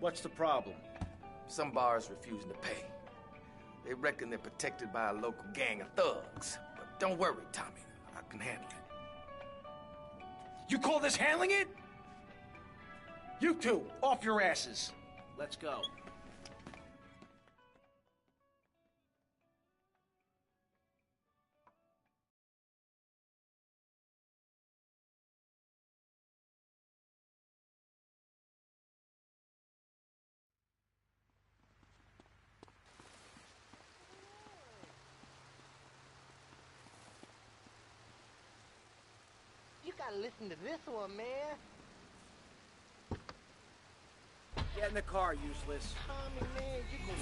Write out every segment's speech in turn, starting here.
What's the problem? Some bars refusing to pay. They reckon they're protected by a local gang of thugs. But don't worry, Tommy. I can handle it. You call this handling it? You two, off your asses. Let's go. You gotta listen to this one, man. Get in the car, useless. Tommy, man, you're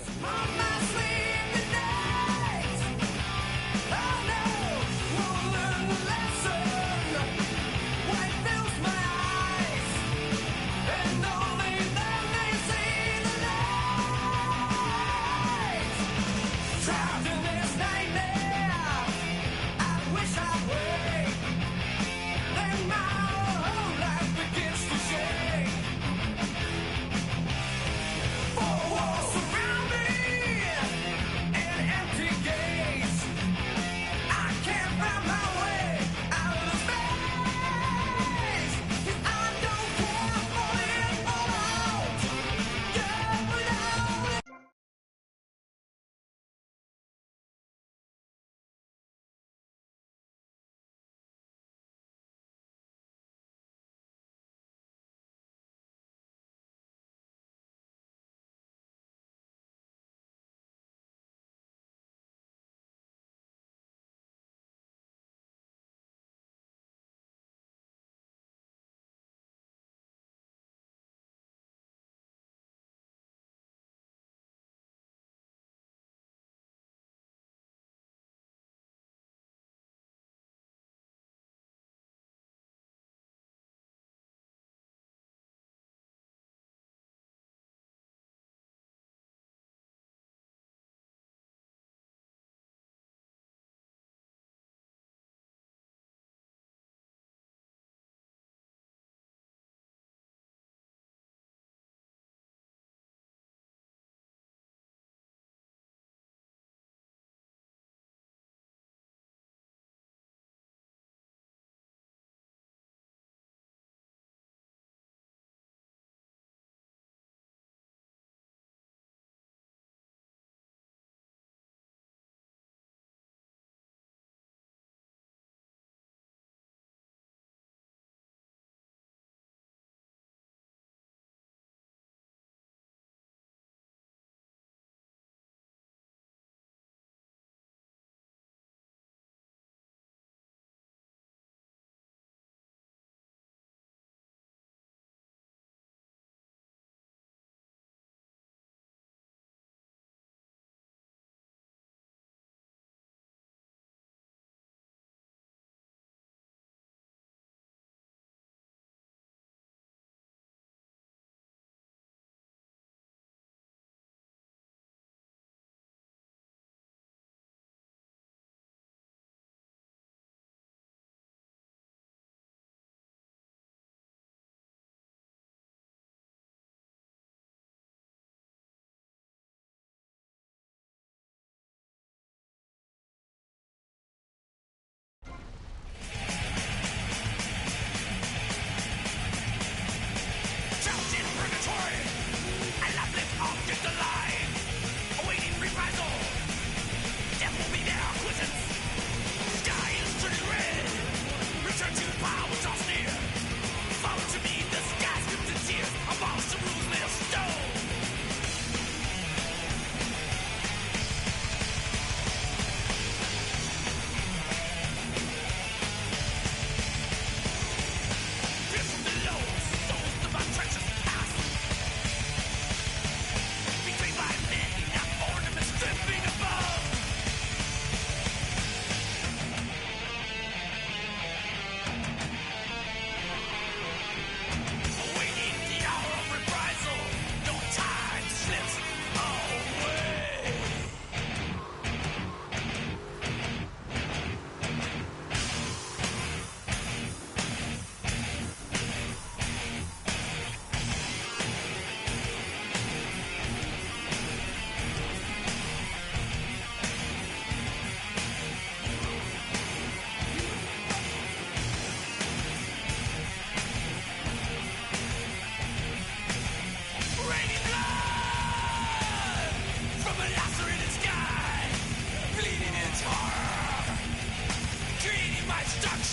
Surround me in empty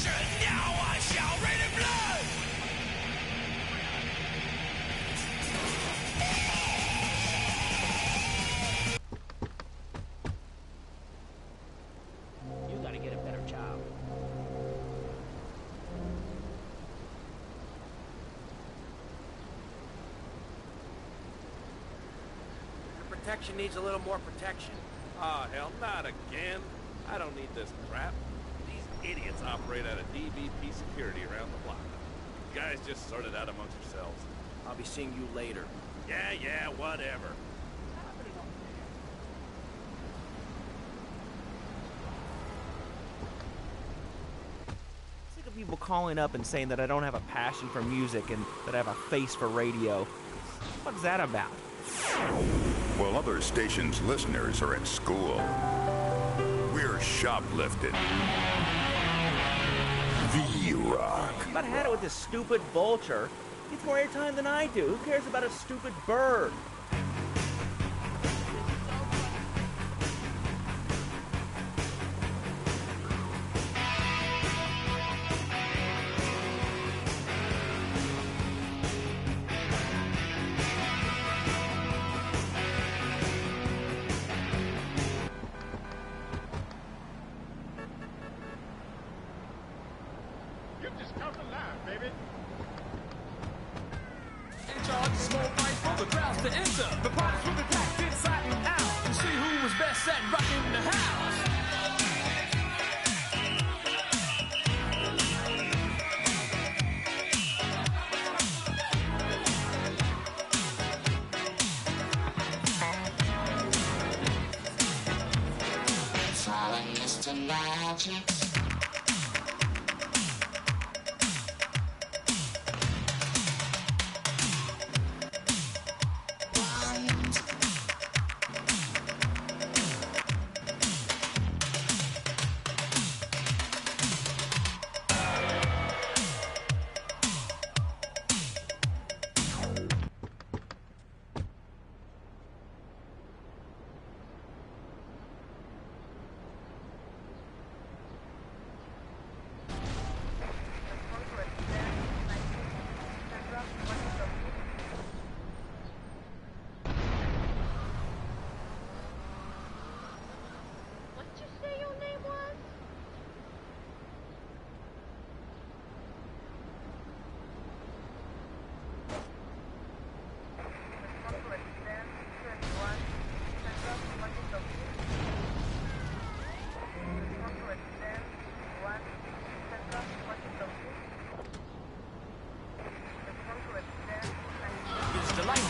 Now I shall rain in blood! You gotta get a better job. Your protection needs a little more protection. Ah, hell, not again. I don't need this crap. These idiots operate out of DVP security around the block. You guys just sort it out amongst yourselves. I'll be seeing you later. Yeah, whatever. Sick of people calling up and saying that I don't have a passion for music and that I have a face for radio. What's that about? While other stations' listeners are at school, we're shoplifting. V-Rock. I've had it with this stupid vulture. He gets more airtime than I do. Who cares about a stupid bird?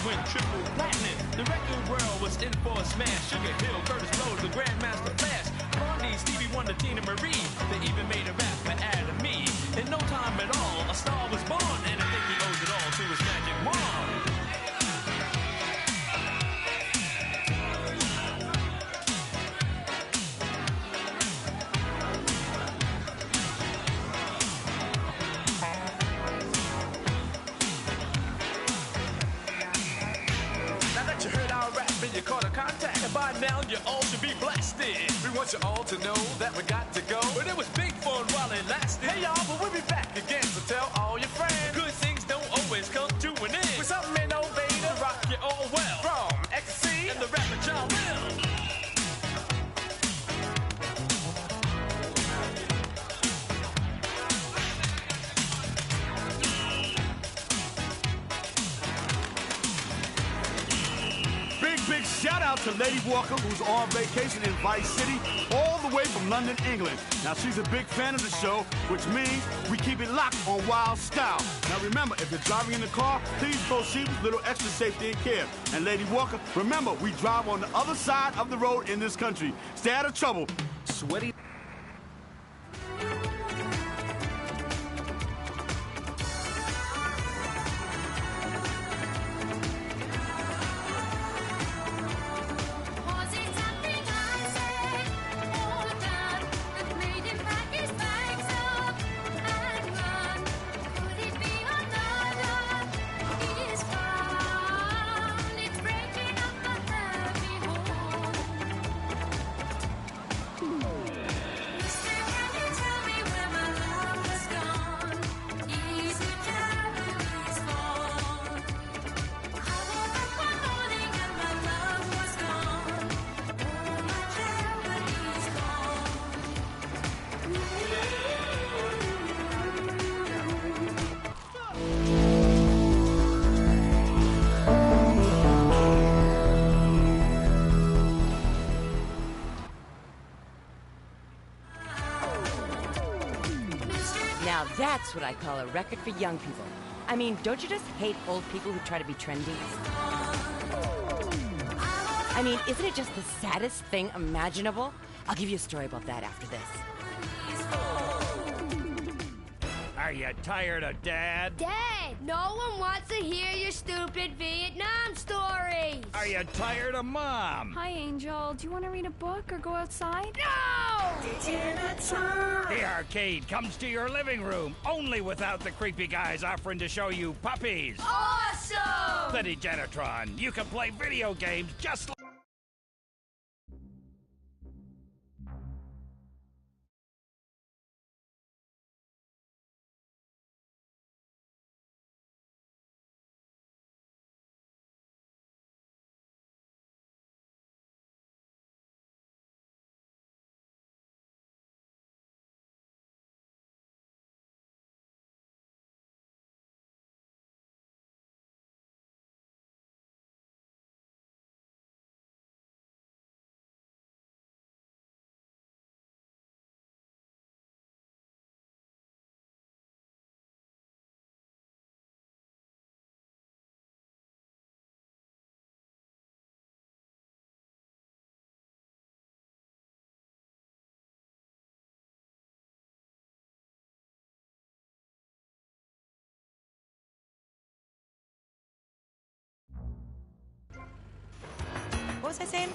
Went triple platinum. The record world was in for a smash. Sugar Hill, Curtis Blow, the Grandmaster Flash. Blondie, Stevie Wonder, Tina Marie. They even made a rap for Adam Me. In no time at all, a star was born, and I think he owes it all to his magic wand. By now you all should be blasted. We want you all to know that we got to go. But it was big fun while it lasted. Hey y'all, but we'll be back again, so tell all your friends. Good things don't always come to an end. With something innovative, rock you all well. From ecstasy and the rapper John Will. Big shout out to Lady Walker, who's on vacation in Vice City, all the way from London, England. Now, she's a big fan of the show, which means we keep it locked on Wild Style. Now, remember, if you're driving in the car, please proceed with a little extra safety and care. And Lady Walker, remember, we drive on the other side of the road in this country. Stay out of trouble. Sweaty. Now that's what I call a record for young people. I mean, don't you just hate old people who try to be trendy? I mean, isn't it just the saddest thing imaginable? I'll give you a story about that after this. Are you tired of Dad? Dad, no one wants to hear your stupid Vietnam stories. Are you tired of Mom? Hi, Angel. Do you want to read a book or go outside? No! The arcade comes to your living room, only without the creepy guys offering to show you puppies. Awesome! The Degenitron. You can play video games just like... What was I saying?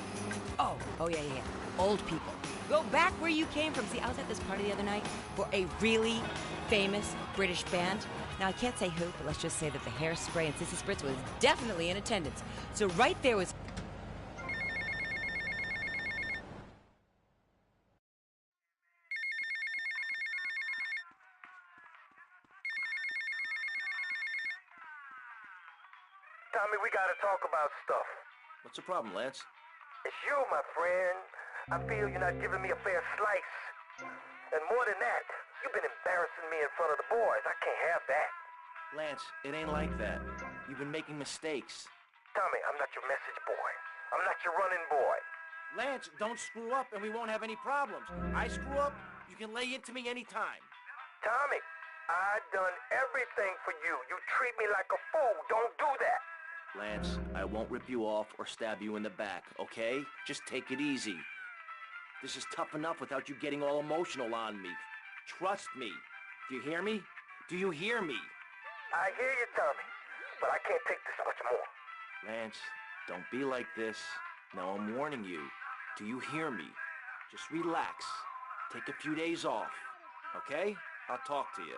Oh, yeah. Old people. Go back where you came from. See, I was at this party the other night for a really famous British band. Now, I can't say who, but let's just say that the Hairspray and Sissy Spritz was definitely in attendance. So right there was... Tommy, we gotta talk about stuff. What's the problem, Lance? It's you, my friend. I feel you're not giving me a fair slice. And more than that, you've been embarrassing me in front of the boys. I can't have that. Lance, it ain't like that. You've been making mistakes. Tommy, I'm not your message boy. I'm not your running boy. Lance, don't screw up and we won't have any problems. I screw up, you can lay into me anytime. Tommy, I've done everything for you. You treat me like a fool. Don't do that. Lance, I won't rip you off or stab you in the back, okay? Just take it easy. This is tough enough without you getting all emotional on me. Trust me. Do you hear me? Do you hear me? I hear you, Tommy, but I can't take this much more. Lance, don't be like this. Now I'm warning you. Do you hear me? Just relax. Take a few days off, okay? I'll talk to you.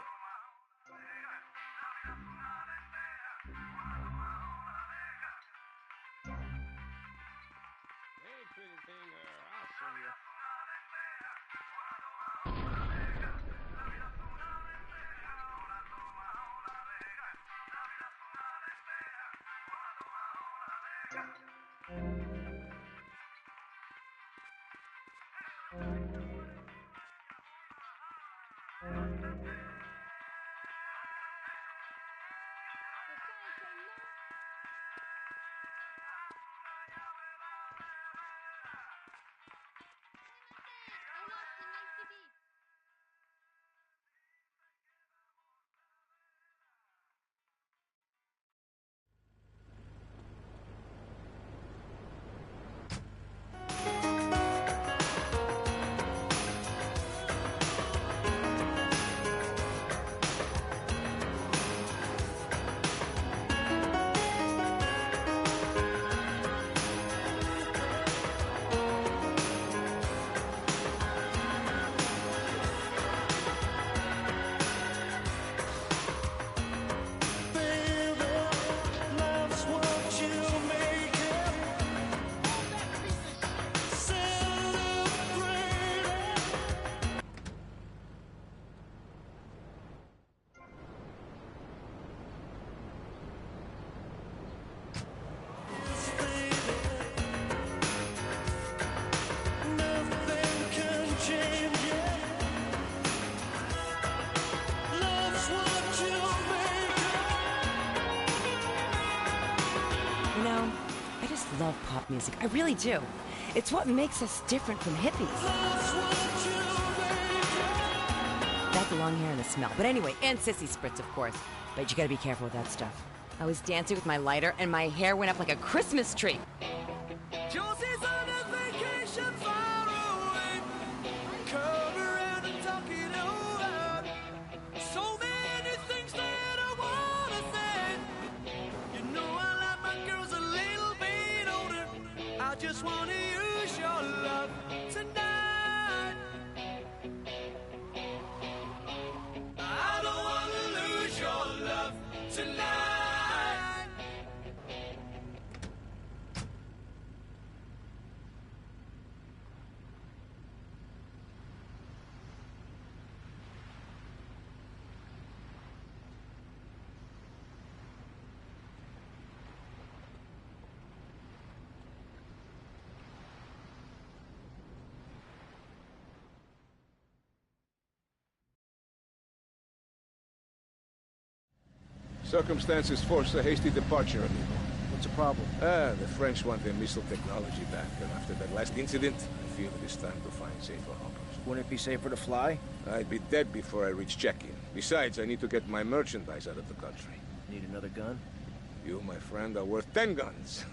love pop music. I really do. It's what makes us different from hippies. That belongs long hair and the smell. But anyway, and sissy spritz, of course. But you gotta be careful with that stuff. I was dancing with my lighter, and my hair went up like a Christmas tree. Josie's on a vacation far away. Come around and talk it over. So many things that I wanna say. You know I like my girls a little bit older. I just wanna use your love tonight. I don't wanna lose your love tonight. Circumstances forced a hasty departure, amigo. What's the problem? The French want their missile technology back, and after that last incident, I feel it is time to find safer harbors. Wouldn't it be safer to fly? I'd be dead before I reach check-in. Besides, I need to get my merchandise out of the country. Need another gun? You, my friend, are worth 10 guns.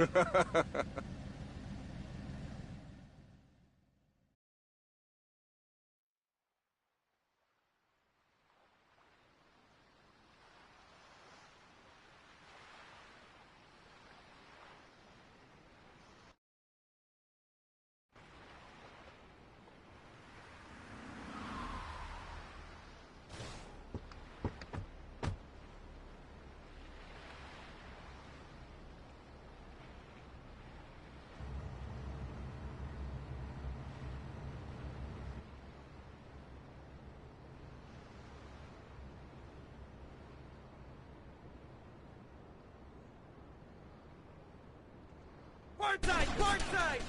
Port side! Port side!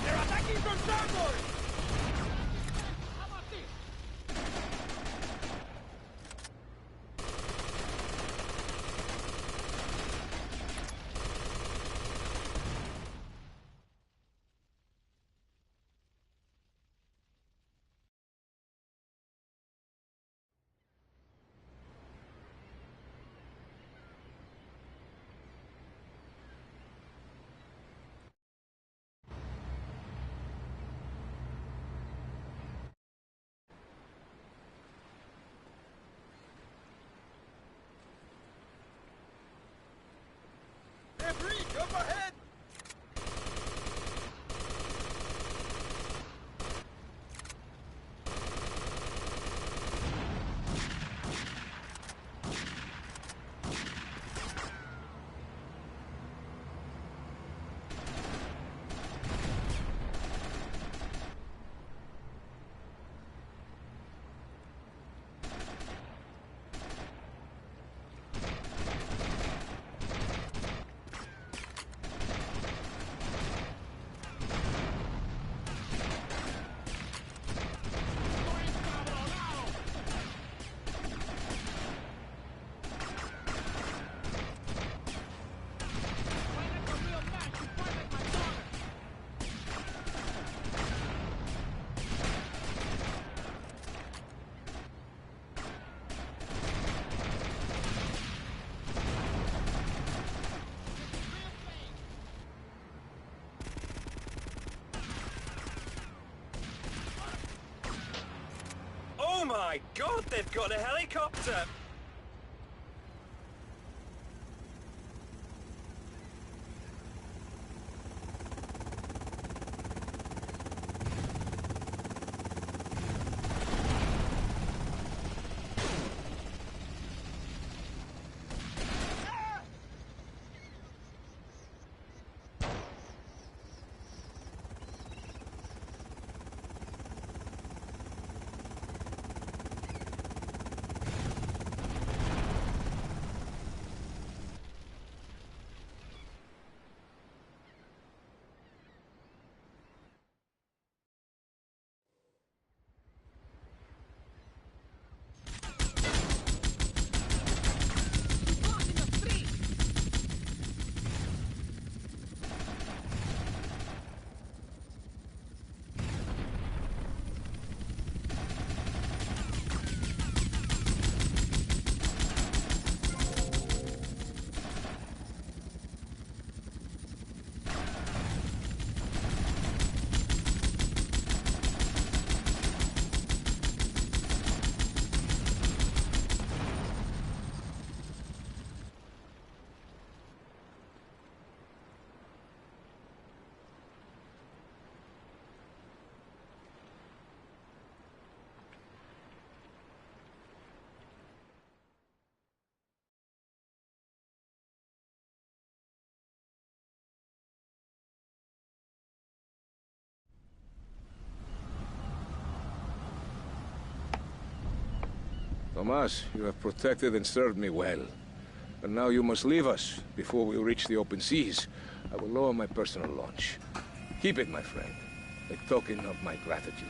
They're attacking from starboard! Up ahead! Oh my God, they've got a helicopter! Tomas, you have protected and served me well. But now you must leave us before we reach the open seas. I will lower my personal launch. Keep it, my friend. A token of my gratitude.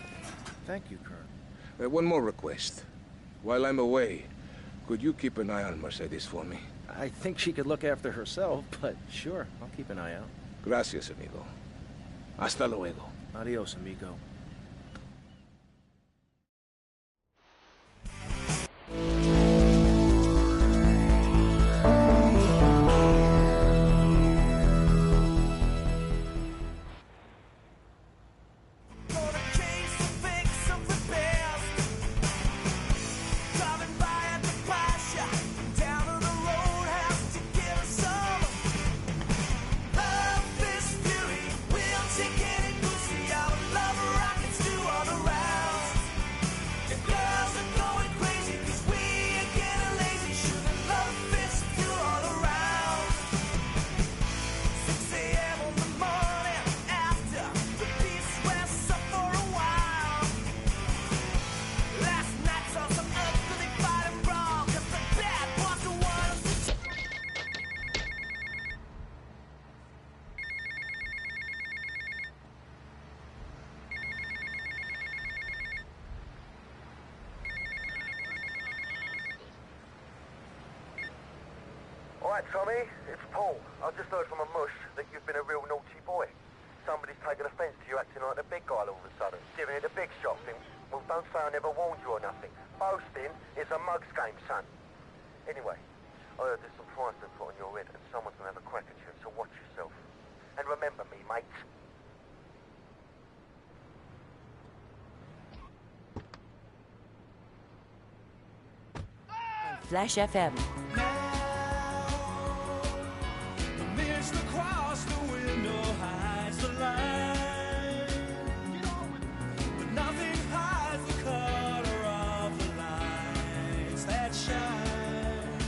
Thank you, Colonel. One more request. While I'm away, could you keep an eye on Mercedes for me? I think she could look after herself, but sure, I'll keep an eye out. Gracias, amigo. Hasta luego. Adios, amigo. Alright, Tommy, it's Paul. I just heard from a mush that you've been a real naughty boy. Somebody's taken offence to you acting like the big guy all of a sudden, giving it a big shot thing. Well, don't say I never warned you or nothing. Boasting is a mug's game, son. Anyway, I heard there's some fires been put on your head and someone's gonna have a crack at you, so watch yourself. And remember me, mate. Flash FM. Mist across the window hides the light, but nothing hides the color of the lights that shine.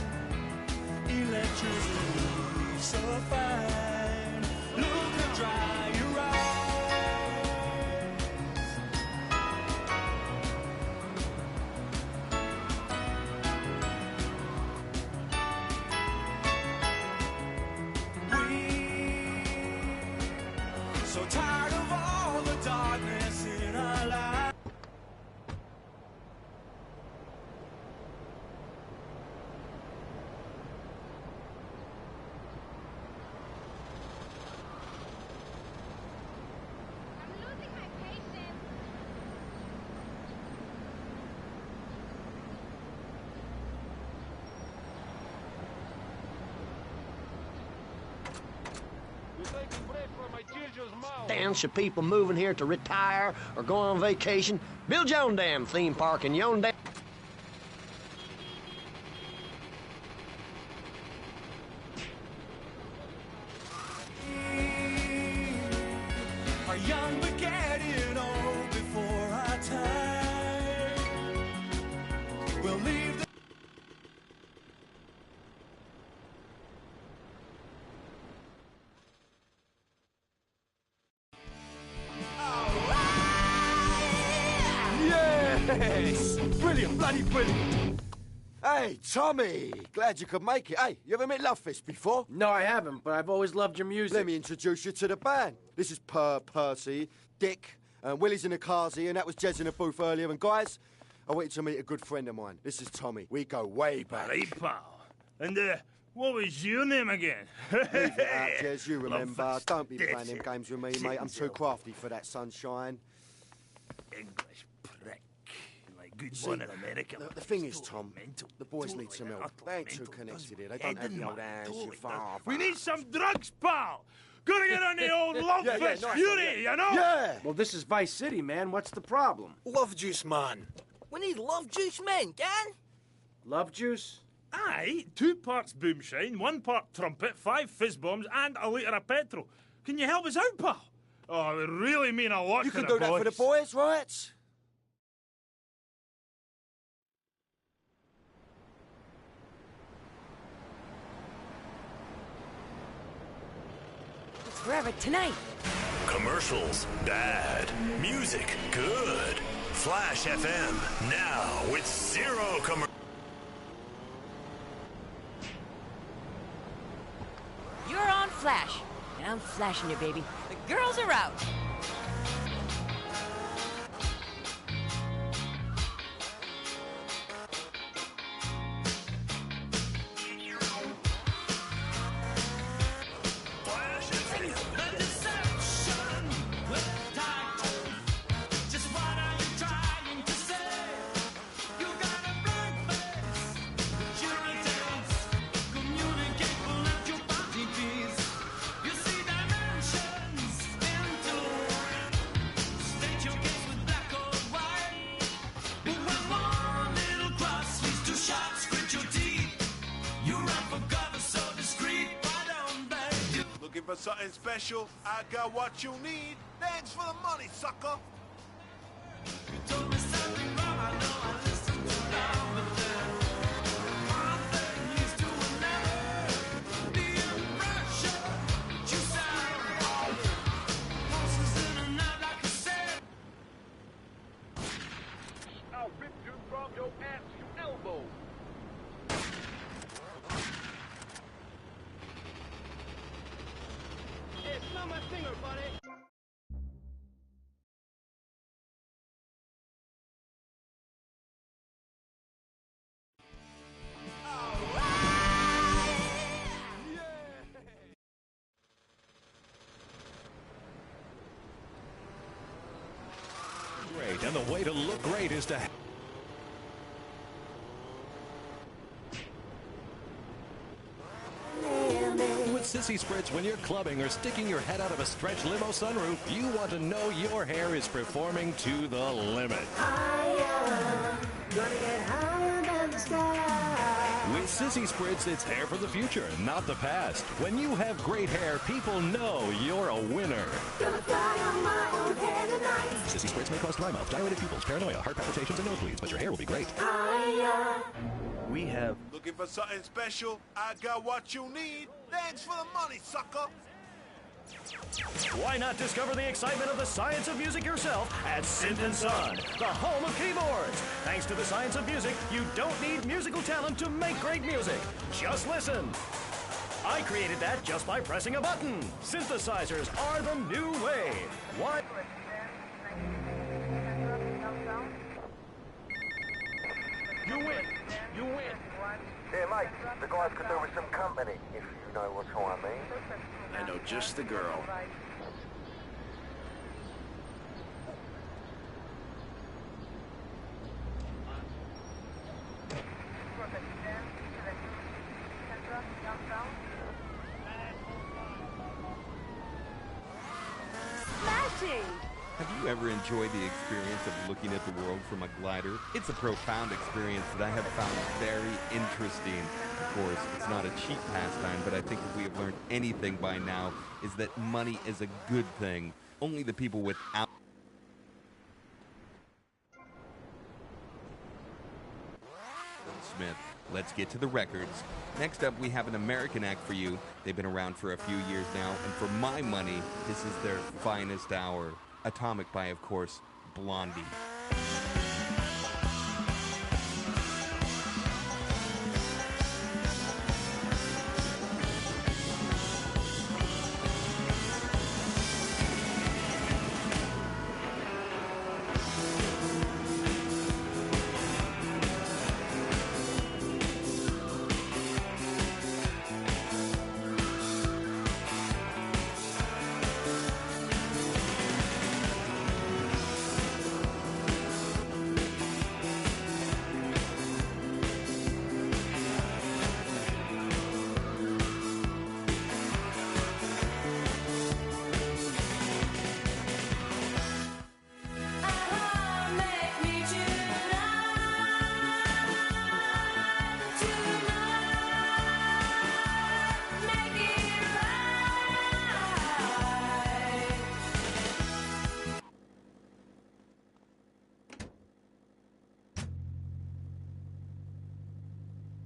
Electricity so fine, look to dry your eyes. So tired of all the darkness in our lives. Damn, should people moving here to retire or go on vacation build your own damn theme park in your own damn... Our young but getting old before our time. We'll leave the... Yes! Brilliant, bloody brilliant! Hey, Tommy! Glad you could make it. Hey, you ever met Love Fist before? No, I haven't, but I've always loved your music. Let me introduce you to the band. This is Percy, Dick, and Willie's in the Carsey, and that was Jez in the booth earlier. And guys, I want you to meet a good friend of mine. This is Tommy. We go way back. Hey, pal. And, what was your name again? Leave it out, Jez, you remember. Don't be playing them games with me, mate. I'm too crafty for that, sunshine. English prick. Like good See, one in America. The thing is, Tom, the boys need some help. They ain't too connected here. They don't have the old hands, you father. We need some drugs, pal. Gotta get on the old Love Fist nice Fury, you know? Yeah! Well, this is Vice City, man. What's the problem? Love juice, man. We need love juice men, can? Love juice? Aye, 2 parts boomshine, 1 part trumpet, 5 fizz bombs, and a litre of petrol. Can you help us out, pal? Oh, it would really mean a lot You to can the do that for the boys, right? It's forever tonight. Commercials, bad. Music, good. Flash FM, now with 0 commercials. flash. And I'm flashing you, baby. The girls are out. Looking for something special? I got what you need. Thanks for the money, sucker. I'll rip you from your ass to elbow. It's not my finger, buddy. Great, and the way to look great is to... With Sissy Spritz, when you're clubbing or sticking your head out of a stretch limo sunroof, you want to know your hair is performing to the limit. With Sissy Spritz, it's hair for the future, not the past. When you have great hair, people know you're a winner. Sissy Spritz may cause dry mouth, dilated pupils, paranoia, heart palpitations, and nosebleeds, but your hair will be great. We have... Looking for something special? I got what you need. Thanks for the money, sucker. Why not discover the excitement of the science of music yourself at Synth & Son, the home of keyboards? Thanks to the science of music, you don't need musical talent to make great music. Just listen. I created that just by pressing a button. Synthesizers are the new way. What? You win. You win. Yeah, mate. The guys could do with some company, if you know what I mean. I know just the girl. Smashing! Have you ever enjoyed the experience of looking at the world from a glider? It's a profound experience that I have found very interesting. Of course, it's not a cheap pastime, but I think if we have learned anything by now, is that money is a good thing. Only the people without... Smith, let's get to the records. Next up, we have an American act for you. They've been around for a few years now, and for my money, this is their finest hour. Atomic by, of course, Blondie.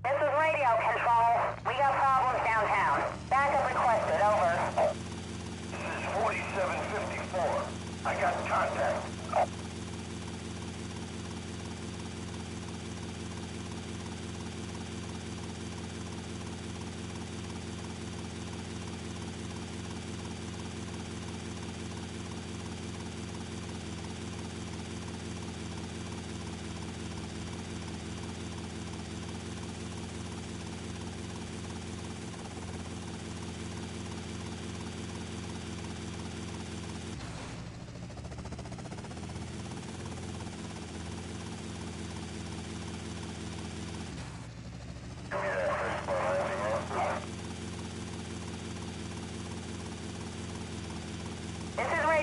This is radio control. We got problems downtown. Backup requested, over. This is 4754. I got contact.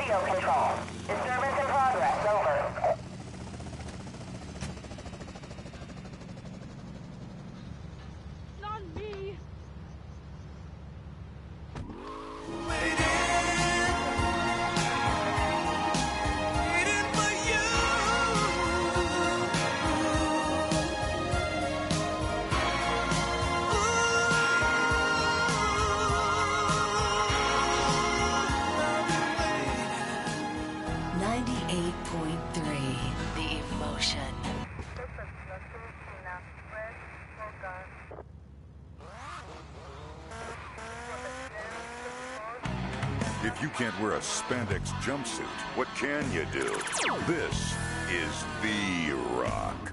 radio control. Disturbance in progress. Over. Not me. The Emotion. If you can't wear a spandex jumpsuit, what can you do? This is The Rock.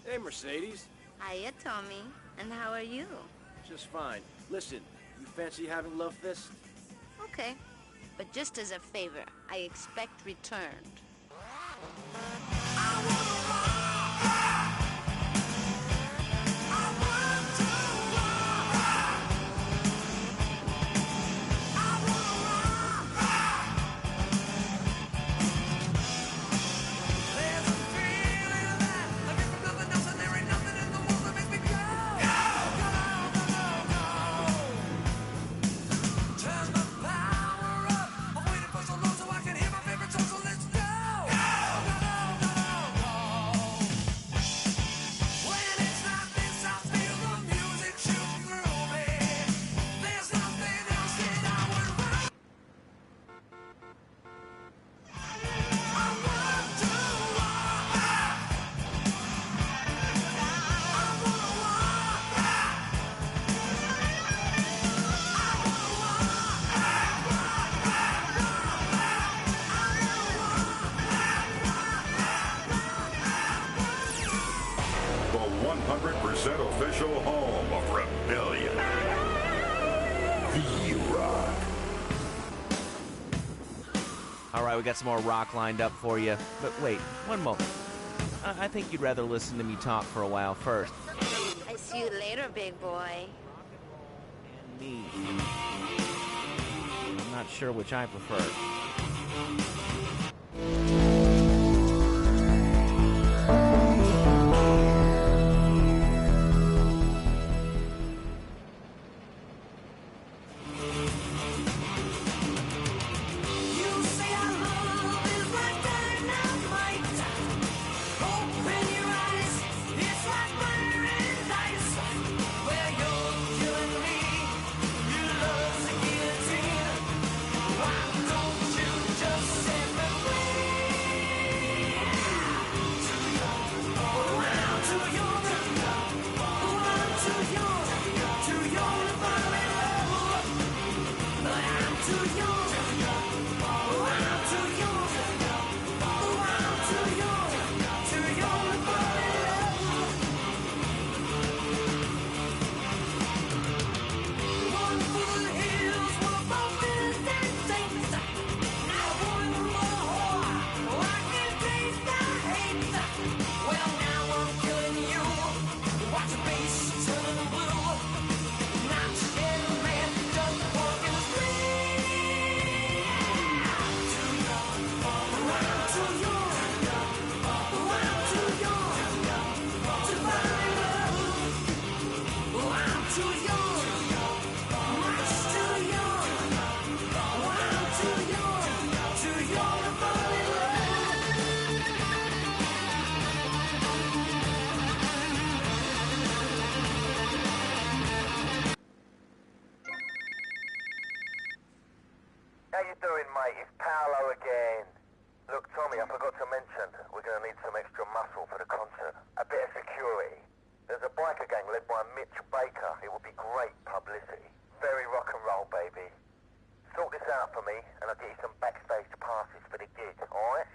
Hey, Mercedes. Hiya, Tommy. And how are you? Just fine. Listen, you fancy having love fist? Okay. But just as a favor, I expect returned. The 100% official home of Rebellion. The Rock. All right, we got some more rock lined up for you. But wait, one moment. I think you'd rather listen to me talk for a while first. I see you later, big boy. Me. I'm not sure which I prefer. How you doing, mate? It's Paolo again. Look, Tommy, I forgot to mention, we're going to need some extra muscle for the concert. A bit of security. There's a biker gang led by Mitch Baker. It will be great publicity. Very rock and roll, baby. Sort this out for me, and I'll get you some backstage passes for the gig, alright?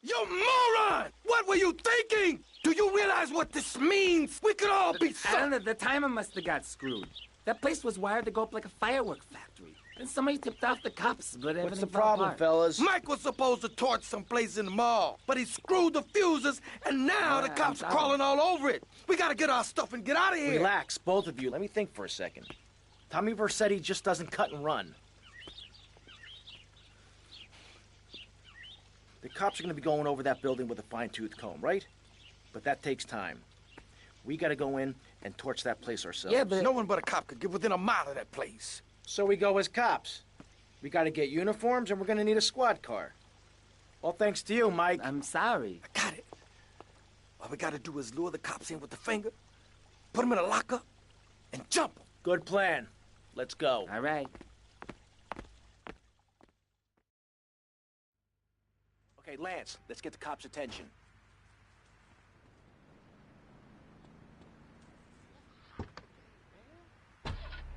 You moron! What were you thinking? Do you realize what this means? We could all be so... Alan, the timer must have got screwed. That place was wired to go up like a firework factory. And somebody tipped off the cops, but everything What's the fell problem, apart. fellas? Mike was supposed to torch someplace in the mall, but he screwed the fuses, and now the cops are crawling all over it. We gotta get our stuff and get out of here. Relax, both of you. Let me think for a second. Tommy Vercetti just doesn't cut and run. The cops are going to be going over that building with a fine-tooth comb, right? But that takes time. We got to go in and torch that place ourselves. Yeah, but no one but a cop could get within a mile of that place. So we go as cops. We got to get uniforms, and we're going to need a squad car. All thanks to you, Mike. I'm sorry. I got it. All we got to do is lure the cops in with the finger, put them in a lockup, and jump them. Good plan. Let's go. All right. Okay, Lance, let's get the cops' attention.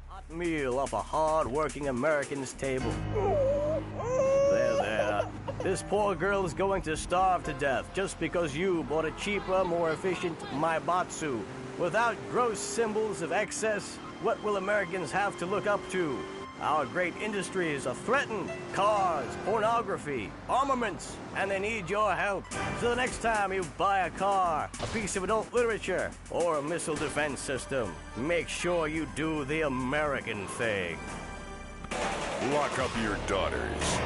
Hot meal off a hard-working American's table. There, there. This poor girl is going to starve to death just because you bought a cheaper, more efficient Maibatsu. Without gross symbols of excess, what will Americans have to look up to? Our great industries are threatened. Cars, pornography, armaments, and they need your help. So the next time you buy a car, a piece of adult literature, or a missile defense system, make sure you do the American thing. Lock up your daughters.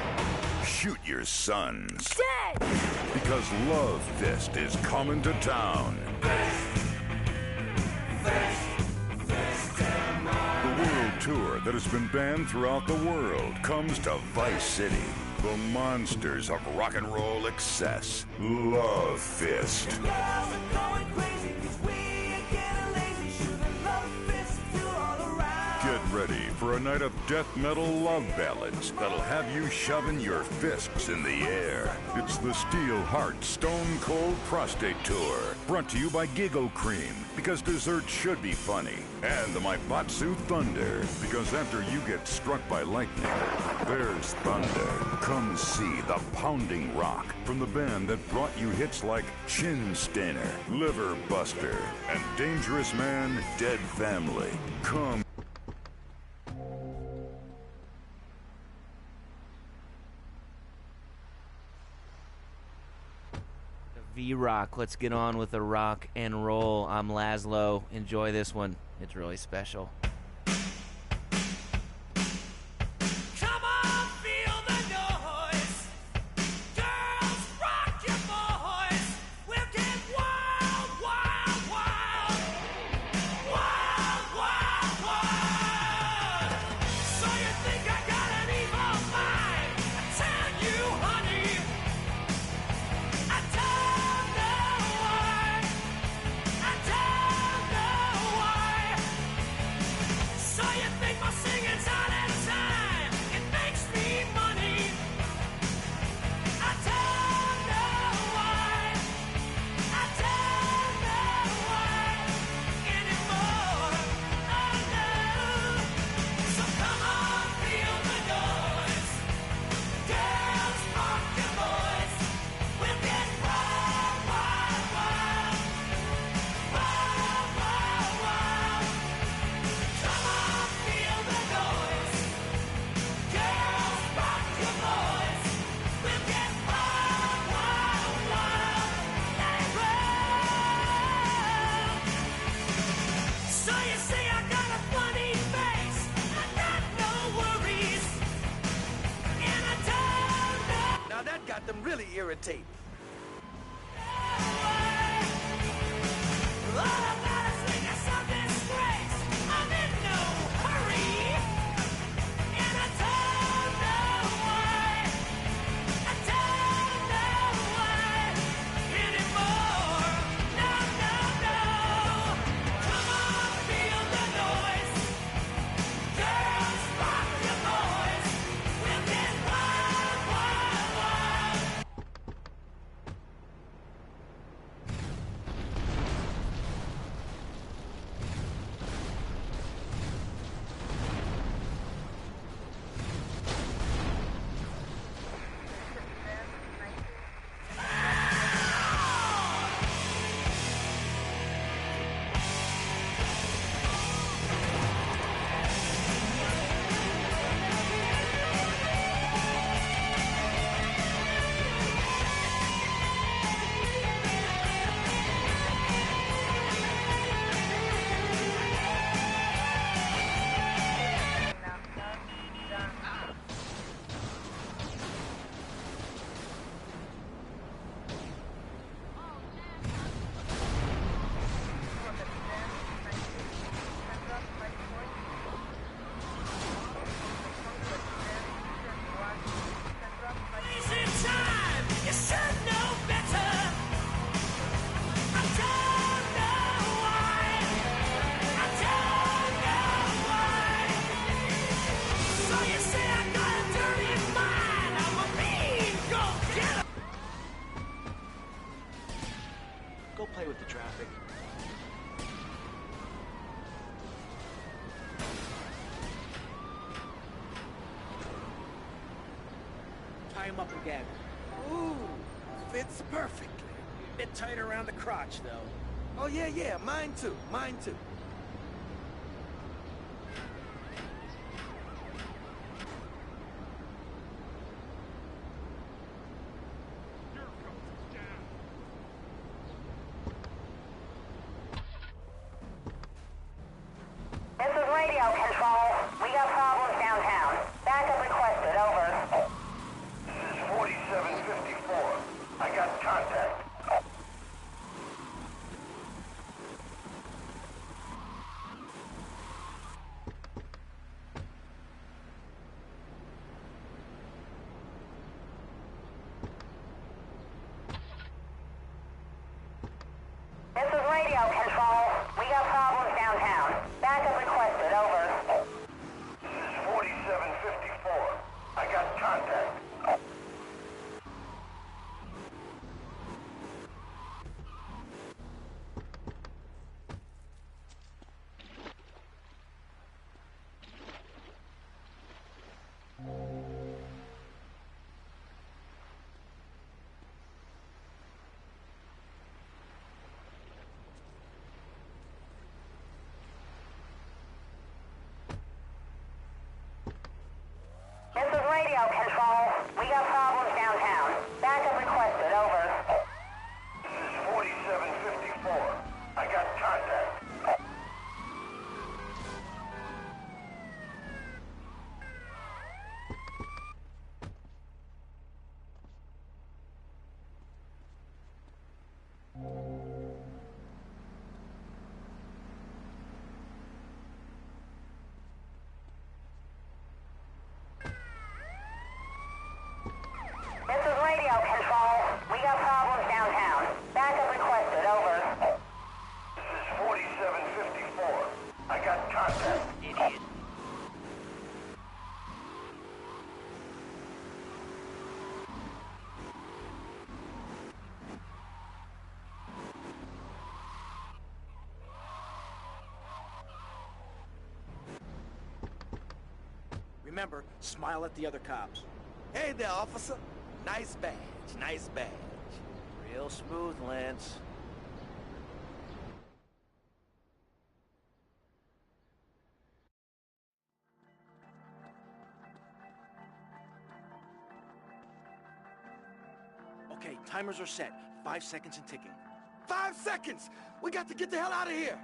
Shoot your sons. Dad! Because Love Fist is coming to town. The world tour that has been banned throughout the world comes to Vice City. The monsters of rock and roll excess. Love Fist. Get ready for a night of death metal love ballads that'll have you shoving your fists in the air. It's the Steel Heart Stone Cold Prostate Tour, brought to you by Giggle Cream, because dessert should be funny, and the Maibatsu Thunder, because after you get struck by lightning, there's thunder. Come see the pounding rock from the band that brought you hits like Chin Stainer, Liver Buster, and Dangerous Man, Dead Family. Come. V-Rock, let's get on with the rock and roll. I'm Laszlo. Enjoy this one. It's really special. Them really irritating. with the traffic. Tie him up again. Ooh, fits perfectly. Bit tight around the crotch, though. Oh, yeah, mine too, mine too. This is radio control. We got problems downtown. Backup requested, over. This is 4754. I got contact. This is radio control. We got problems downtown. Backup requested, over. This is 4754. I got contact. This is radio control. We got problems downtown. Backup requested, over. This is 4754. I got contact. This is radio control. We got problems downtown. Backup requested, over. This is 4754. I got contact. Idiot. Remember, smile at the other cops. Hey there, officer. Nice badge, nice badge. Real smooth, Lance. Okay, timers are set. 5 seconds and ticking. 5 seconds! We got to get the hell out of here!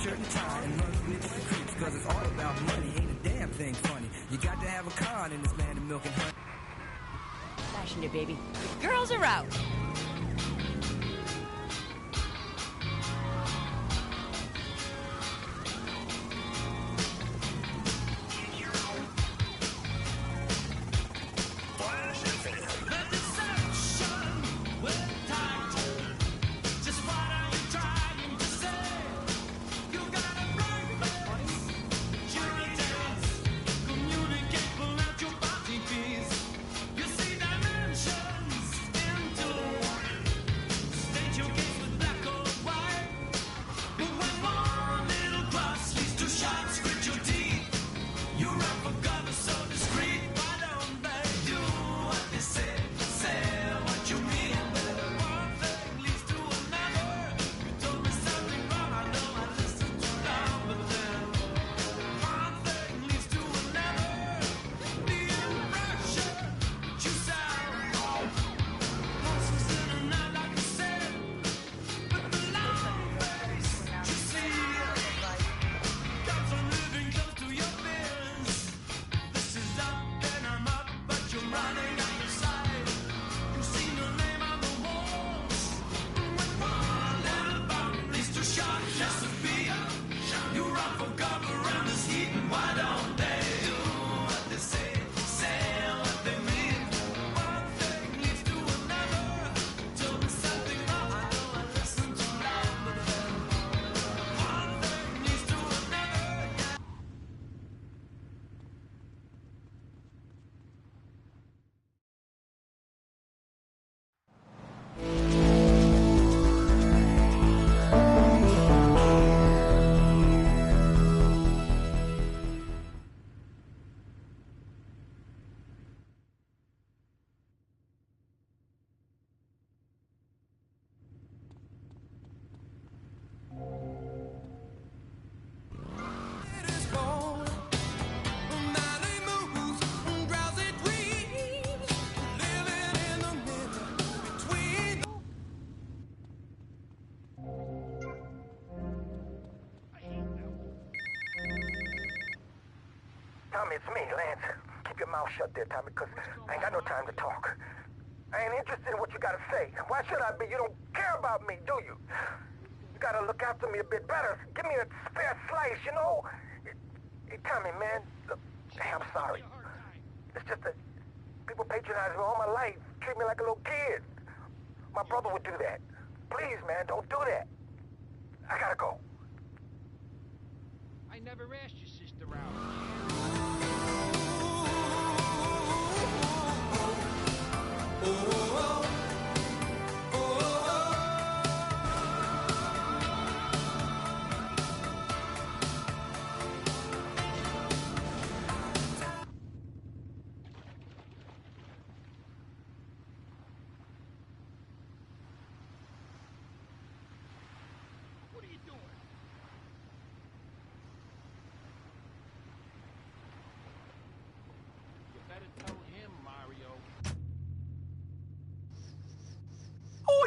shirt and tie and runs with the creeps, cause it's all about money. Ain't a damn thing funny. You got to have a con in this land of milk and honey. Fashion it, baby. The girls are out. Tommy, it's me, Lance. Keep your mouth shut there, Tommy, because I ain't got no time to talk. I ain't interested in what you gotta say. Why should I be? You don't care about me, do you? You gotta look after me a bit better. Give me a spare slice, you know? Hey, Tommy, man, look, hey, I'm sorry. It's just that people patronize me all my life, treat me like a little kid. My brother would do that. Please, man, don't do that. I gotta go. I never asked your sister out.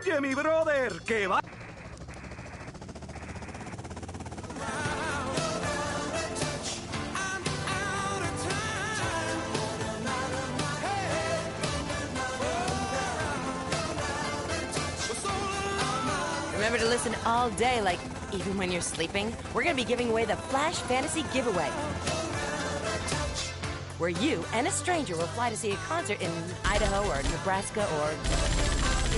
Oye, mi brother, que va. Remember to listen all day, like even when you're sleeping. We're going to be giving away the Flash Fantasy Giveaway, where you and a stranger will fly to see a concert in Idaho or Nebraska or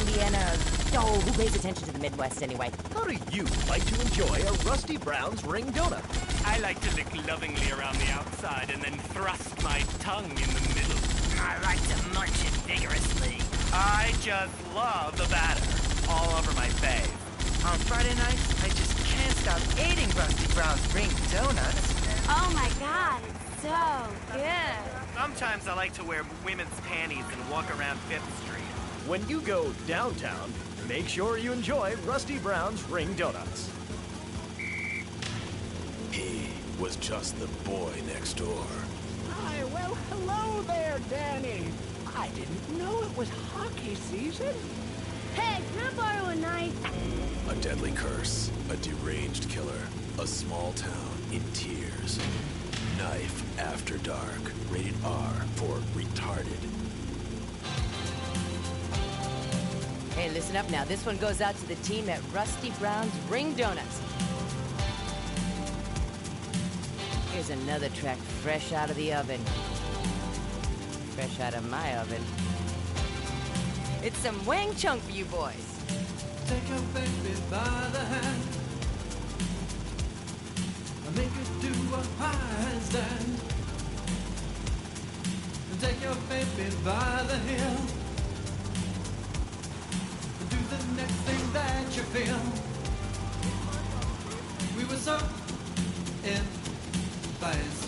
Indiana. Oh, who pays attention to the Midwest anyway? How do you like to enjoy a Rusty Brown's ring donut? I like to lick lovingly around the outside and then thrust my tongue in the middle. I like to munch it vigorously. I just love the batter all over my face. On Friday nights, I just can't stop eating Rusty Brown's ring donuts. Oh my god, it's so good. Sometimes I like to wear women's panties and walk around 5th Street. When you go downtown, make sure you enjoy Rusty Brown's ring donuts. He was just the boy next door. Hi, well, hello there, Danny. I didn't know it was hockey season. Hey, can I borrow a knife? A deadly curse, a deranged killer, A small town in tears. Knife After Dark. Rated R for retarded. Hey, listen up now. This one goes out to the team at Rusty Brown's Ring Donuts. Here's another track fresh out of the oven. Fresh out of my oven. It's some Wang Chung for you boys. Take your baby by the hand and make her do a handstand. And take your baby by the heel and do the next thing that you feel. We were so in phase.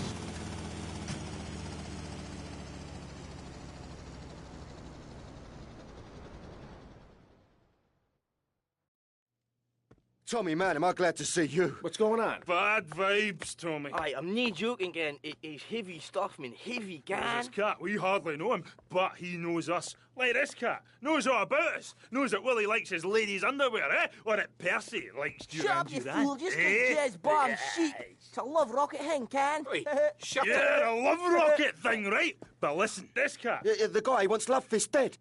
Tommy, man, am I glad to see you. What's going on? Bad vibes, Tommy. Aye, I'm no joking, Ken. It's heavy stuff, man. Heavy, Gan. This cat, we hardly know him, but he knows us. Like this cat, knows all about us. Knows that Willie likes his ladies' underwear, eh? Or that Percy likes Shut up, Duran you Duran. fool. Just get jazz bomb shit. It's a love rocket thing, Can. Shut yeah, a love rocket thing, right? But listen, this cat. The guy wants Love Fist dead.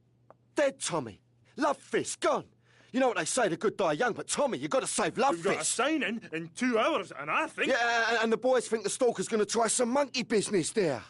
Dead, Tommy. Love Fist, gone. You know what they say, the good die young, but Tommy, you got to save Love We've Fist. got a signing in 2 hours, and I think... Yeah, and the boys think the stalker's going to try some monkey business there.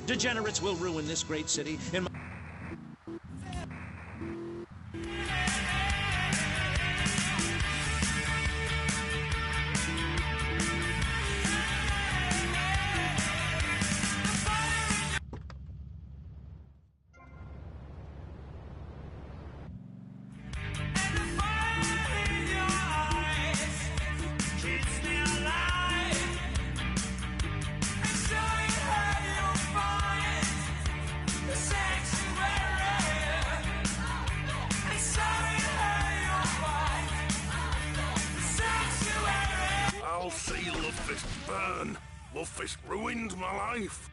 Degenerates will ruin this great city. I'll see Love Fist burn. Love Fist ruined my life.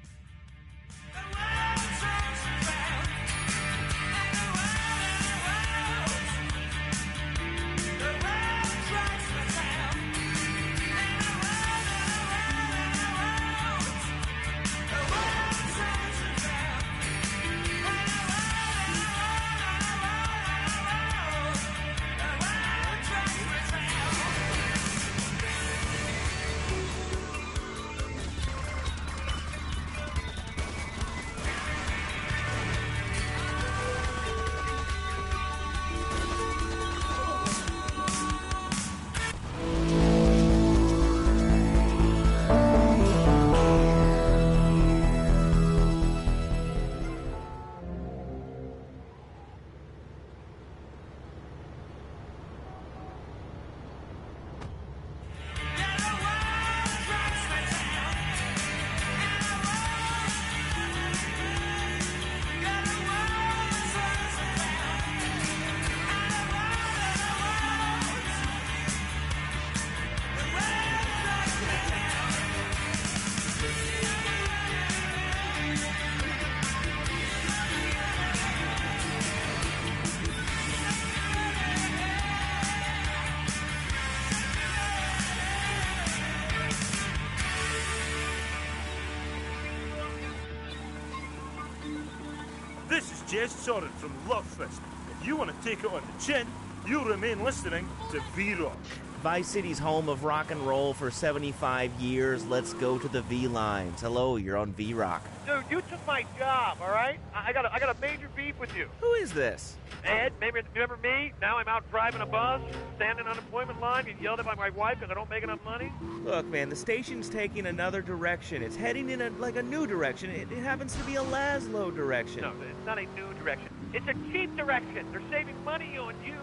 This is Jez Soren from Love Fist. If you want to take it on the chin, you'll remain listening to V-Rock. Vice City's home of rock and roll for 75 years. Let's go to the V-Lines. Hello, you're on V-Rock. Dude, you took my job, all right? I got a major beef with you. Who is this? Ed, maybe remember me? Now I'm out driving a bus, standing on unemployment line, getting yelled at by my wife because I don't make enough money. Look, man, the station's taking another direction. It's heading in a new direction. It happens to be a Laszlo direction. No, it's not a new direction. It's a cheap direction. They're saving money on you.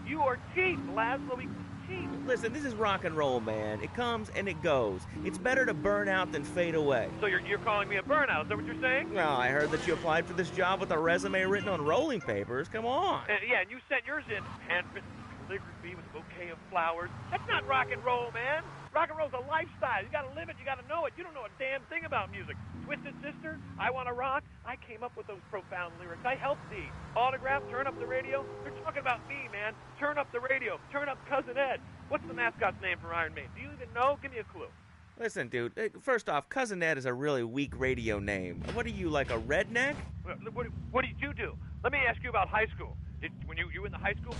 You are cheap. Laszlo equals cheap. Listen, this is rock and roll, man. It comes and it goes. It's better to burn out than fade away. So you're calling me a burnout, is that what you're saying? Well, I heard that you applied for this job with a resume written on rolling papers. Come on. Yeah, and you sent yours in handwritten calligraphy with a bouquet of flowers. That's not rock and roll, man. Rock and roll's a lifestyle. You gotta live it, you gotta know it. You don't know a damn thing about music. Twisted Sister, I Wanna Rock, I came up with those profound lyrics. I helped Dee. Autograph, Turn Up the Radio. They're talking about me, man. Turn up the radio. Turn up Cousin Ed. What's the mascot's name for Iron Maiden? Do you even know? Give me a clue. Listen, dude, first off, Cousin Ed is a really weak radio name. What are you, like a redneck? What did you do? Let me ask you about high school. When you in the high school...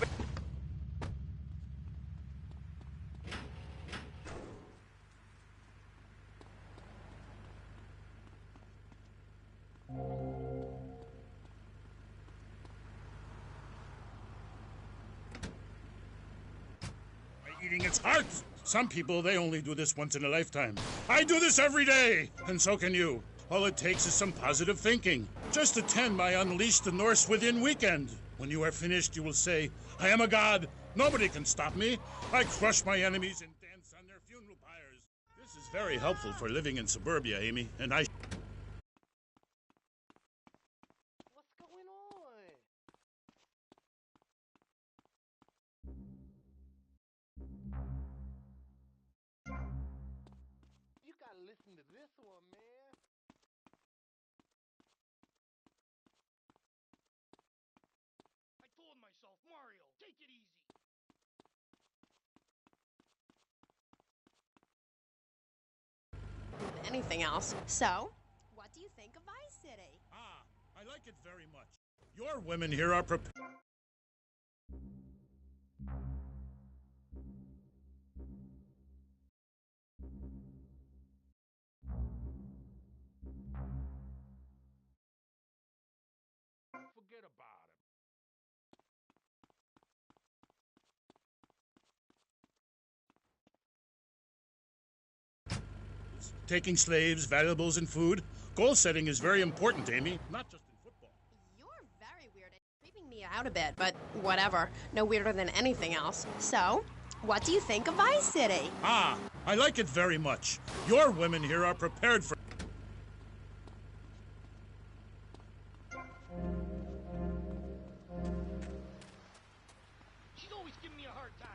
Eating its heart. Some people, they only do this once in a lifetime. I do this every day, and so can you. All it takes is some positive thinking. Just attend my Unleash the Norse Within weekend. When you are finished, you will say, I am a god. Nobody can stop me. I crush my enemies and dance on their funeral pyres. This is very helpful for living in suburbia, Amy, and I... Listen to this one, man. I told myself, Mario, take it easy. Anything else. So, what do you think of Vice City? Ah, I like it very much. Your women here are prepared. Forget about him. Taking slaves, valuables, and food. Goal setting is very important, Amy, not just in football. You're very weird and creeping me out a bit, but whatever. No weirder than anything else. So, what do you think of Vice City? Ah, I like it very much. Your women here are prepared for... She's always giving me a hard time.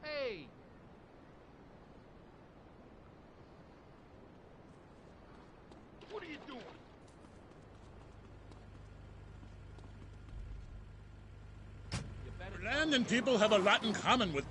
Hey! What are you doing? Land and people have a lot in common with...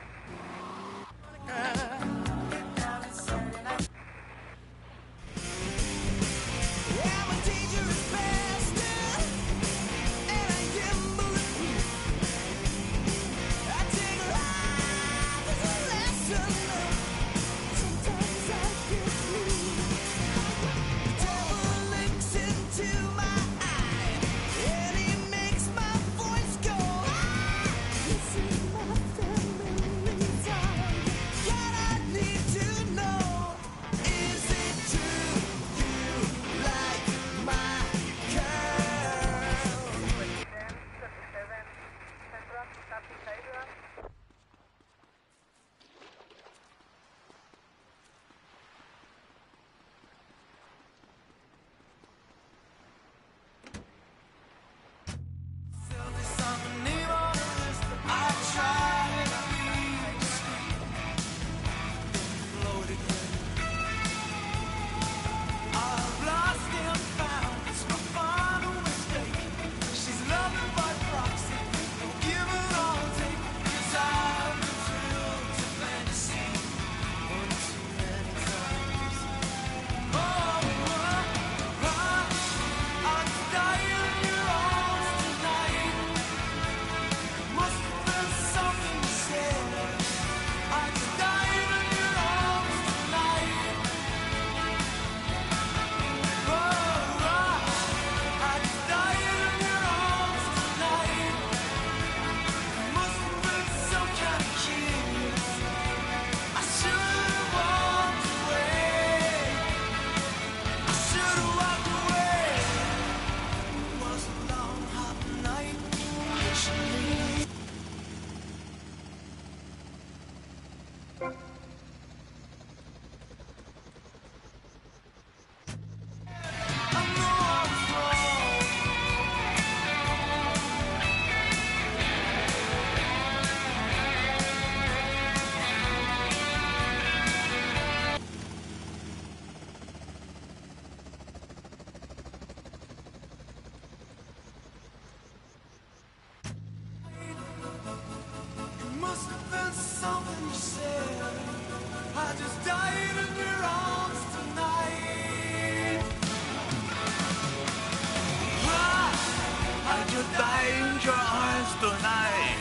your arms tonight.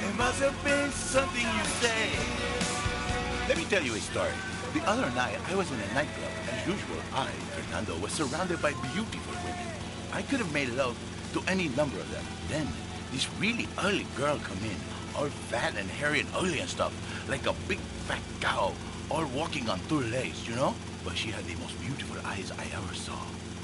It must have been something you say. Let me tell you a story. The other night, I was in a nightclub. As usual, I, Fernando, was surrounded by beautiful women. I could have made love to any number of them. Then, this really ugly girl come in, all fat and hairy and ugly and stuff, like a big fat cow, all walking on two legs, you know? But she had the most beautiful eyes I ever saw.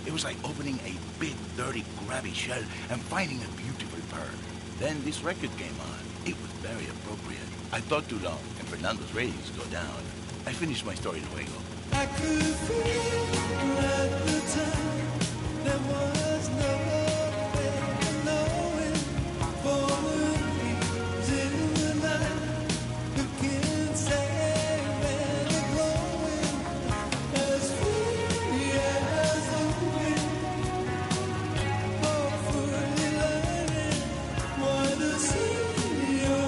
It was like opening a big, dirty, grabby shell and finding a beautiful pearl. Then this record came on. It was very appropriate. I talked too long, and Fernando's ratings go down. I finished my story luego. I could feel at the time there was no way of knowing. Falling leaves in the night, who can say where they're going? As free as the wind, hopefully learning what to see on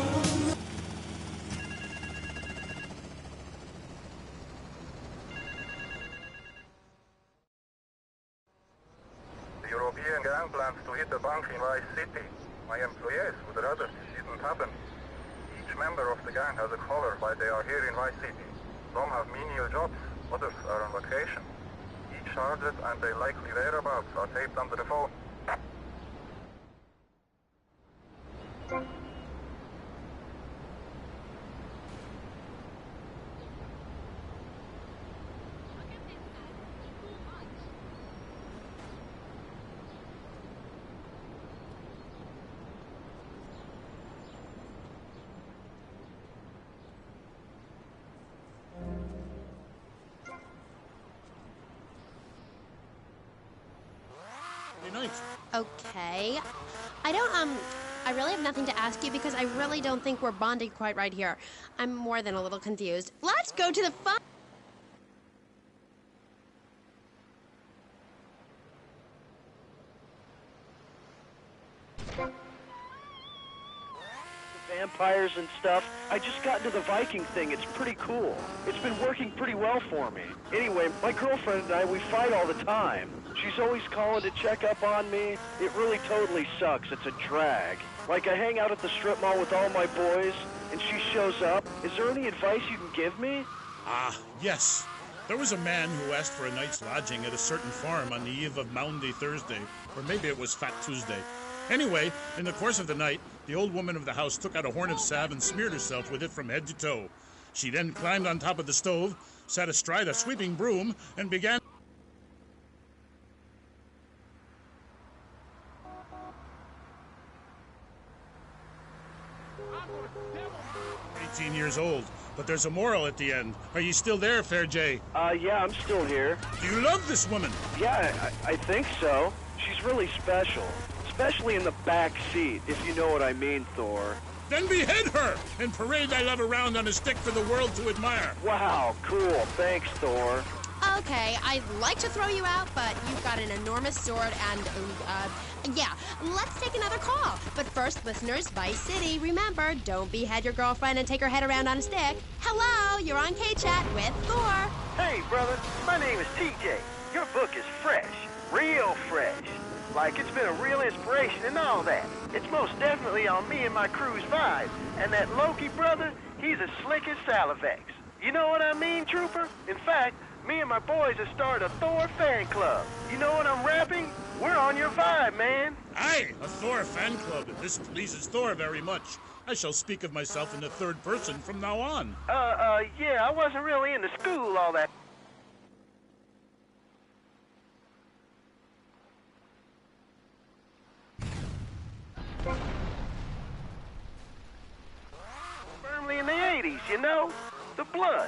the European gang plans to hit the bank in Vice City. My employees would rather this didn't happen. Each member of the gang has a caller while they are here in Vice City. Some have menial jobs, others are on vacation. Each target and their likely whereabouts are taped onto the phone. Okay. I really have nothing to ask you because I really don't think we're bonding quite right here. I'm more than a little confused. Let's go to the fun. Vampires and stuff. I just got into the Viking thing. It's pretty cool. It's been working pretty well for me. Anyway, my girlfriend and I, we fight all the time. She's always calling to check up on me. It really totally sucks. It's a drag. Like, I hang out at the strip mall with all my boys, and she shows up. Is there any advice you can give me? Yes. There was a man who asked for a night's lodging at a certain farm on the eve of Maundy Thursday, or maybe it was Fat Tuesday. Anyway, in the course of the night, the old woman of the house took out a horn of salve and smeared herself with it from head to toe. She then climbed on top of the stove, sat astride a sweeping broom, and began... 18 years old, but there's a moral at the end. Are you still there, Fair J? Yeah, I'm still here. Do you love this woman? Yeah, I think so. She's really special. Especially in the back seat, if you know what I mean, Thor. Then behead her and parade thy love around on a stick for the world to admire. Wow, cool. Thanks, Thor. Okay, I'd like to throw you out, but you've got an enormous sword and, yeah, let's take another call. But first, listeners, Vice City, remember, don't behead your girlfriend and take her head around on a stick. Hello, you're on K-Chat with Thor. Hey, brother, my name is TJ. Your book is fresh, real fresh. Like, it's been a real inspiration and all that. It's most definitely on me and my crew's vibe. And that Loki brother, he's as slick as Salivex. You know what I mean, Trooper? In fact, me and my boys have started a Thor fan club. You know what I'm rapping? We're on your vibe, man. Aye, a Thor fan club. This pleases Thor very much. I shall speak of myself in the third person from now on. Yeah, I wasn't really into school all that. Firmly in the 80s, you know? The blood.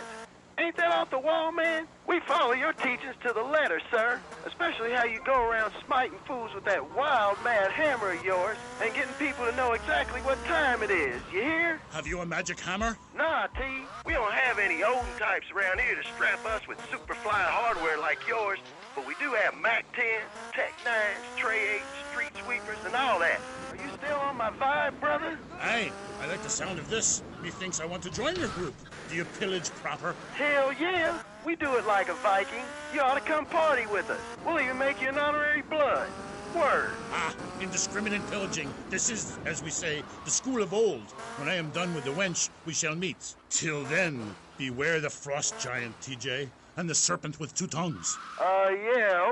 Ain't that off the wall, man? We follow your teachings to the letter, sir. Especially how you go around smiting fools with that wild, mad hammer of yours and getting people to know exactly what time it is. You hear? Have you a magic hammer? Nah, T. We don't have any Odin types around here to strap us with Superfly hardware like yours, but we do have Mac 10s, Tech 9s, Trey 8s, Street Sweepers, and all that. Are you still on my vibe, brother? Aye, I like the sound of this. Methinks I want to join your group. Do you pillage proper? Hell yeah! We do it like a Viking. You ought to come party with us. We'll even make you an honorary blood. Word. Ah, indiscriminate pillaging. This is, as we say, the school of old. When I am done with the wench, we shall meet. Till then, beware the frost giant, TJ, and the serpent with two tongues. Yeah.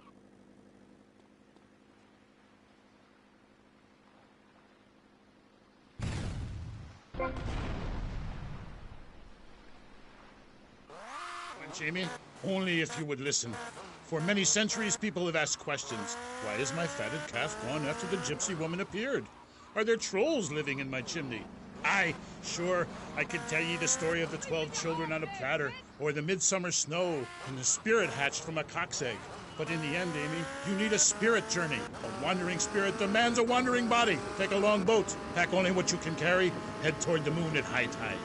Jamie, only if you would listen. For many centuries, people have asked questions. Why is my fatted calf gone after the gypsy woman appeared? Are there trolls living in my chimney? Aye, sure, I could tell ye the story of the 12 children on a platter, or the midsummer snow, and the spirit hatched from a cock's egg. But in the end, Amy, you need a spirit journey. A wandering spirit demands a wandering body. Take a long boat, pack only what you can carry, head toward the moon at high tide.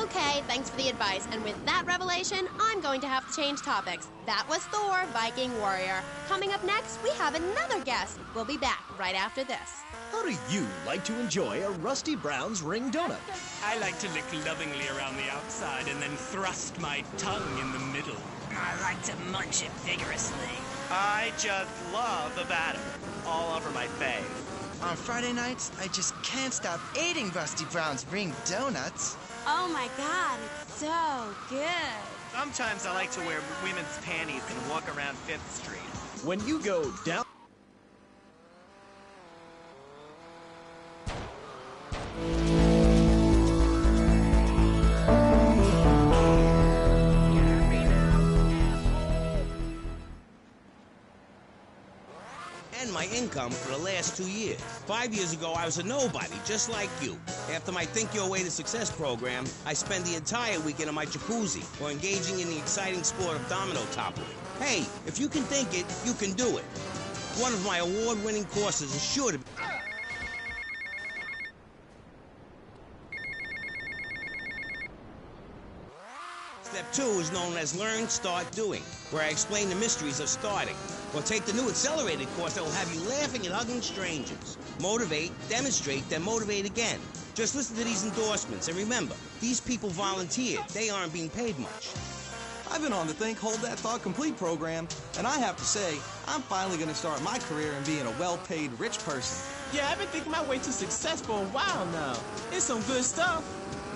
Okay, thanks for the advice. And with that revelation, I'm going to have to change topics. That was Thor, Viking Warrior. Coming up next, we have another guest. We'll be back right after this. How do you like to enjoy a Rusty Brown's ring donut? I like to lick lovingly around the outside and then thrust my tongue in the middle. I like to munch it vigorously. I just love the batter all over my face. On Friday nights, I just can't stop eating Rusty Brown's ring donuts. Oh my God, it's so good. Sometimes I like to wear women's panties and walk around 5th Street. When you go down... My income for the last 2 years. 5 years ago, I was a nobody, just like you. After my Think Your Way to Success program, I spend the entire weekend in my jacuzzi or engaging in the exciting sport of domino toppling. Hey, if you can think it, you can do it. One of my award-winning courses is sure to be... Step 2 is known as Learn, Start, Doing, where I explain the mysteries of starting. Or take the new accelerated course that will have you laughing and hugging strangers. Motivate, demonstrate, then motivate again. Just listen to these endorsements, and remember, these people volunteered. They aren't being paid much. I've been on the Think, Hold That Thought Complete program, and I have to say, I'm finally going to start my career in being a well-paid rich person. Yeah, I've been thinking my way to success for a while now. It's some good stuff.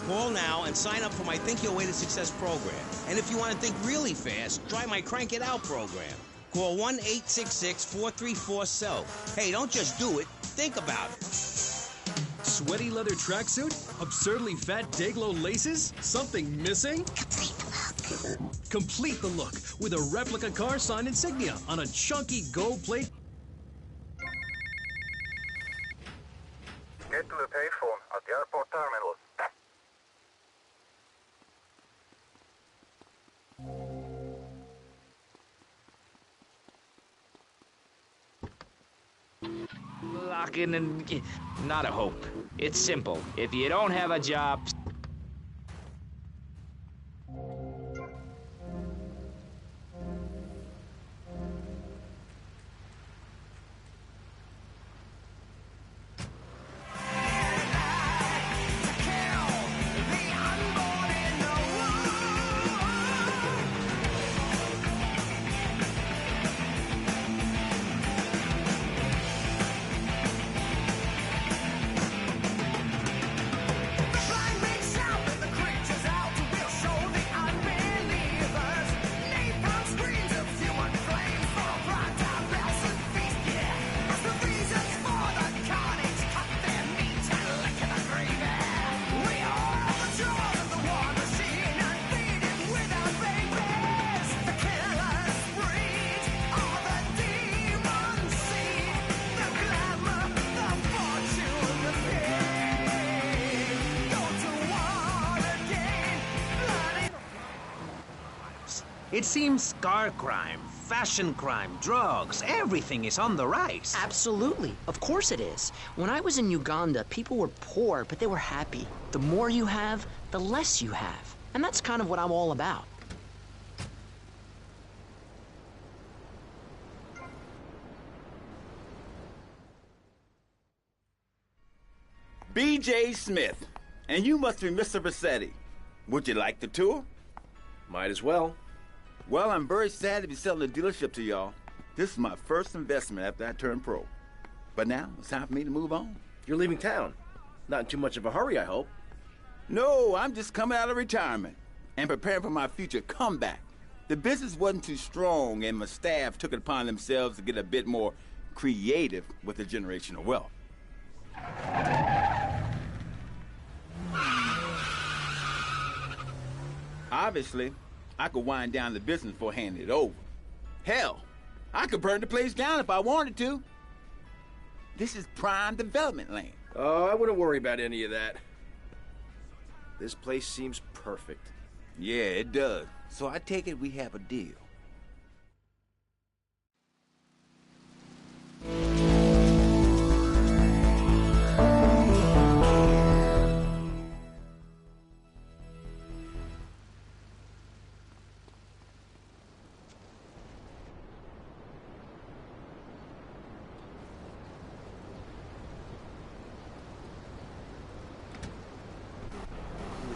Call now and sign up for my Think Your Way to Success program. And if you want to think really fast, try my Crank It Out program. Call 1-866-434-SELF. Hey, don't just do it. Think about it. Sweaty leather tracksuit? Absurdly fat Dayglow laces? Something missing? Complete the look with a replica car sign insignia on a chunky gold plate. Get to the payphone at the airport terminal. Locking and... Not a hope. It's simple. If you don't have a job... It seems scar crime, fashion crime, drugs, everything is on the rise. Absolutely. Of course it is. When I was in Uganda, people were poor, but they were happy. The more you have, the less you have. And that's kind of what I'm all about. B.J. Smith, and you must be Mr. Bassetti. Would you like the tour? Might as well. Well, I'm very sad to be selling the dealership to y'all. This is my first investment after I turned pro. But now, it's time for me to move on. You're leaving town. Not in too much of a hurry, I hope. No, I'm just coming out of retirement and preparing for my future comeback. The business wasn't too strong, and my staff took it upon themselves to get a bit more creative with the generational wealth. Obviously, I could wind down the business before handing it over. Hell, I could burn the place down if I wanted to. This is prime development land. Oh, I wouldn't worry about any of that. This place seems perfect. Yeah, it does. So I take it we have a deal.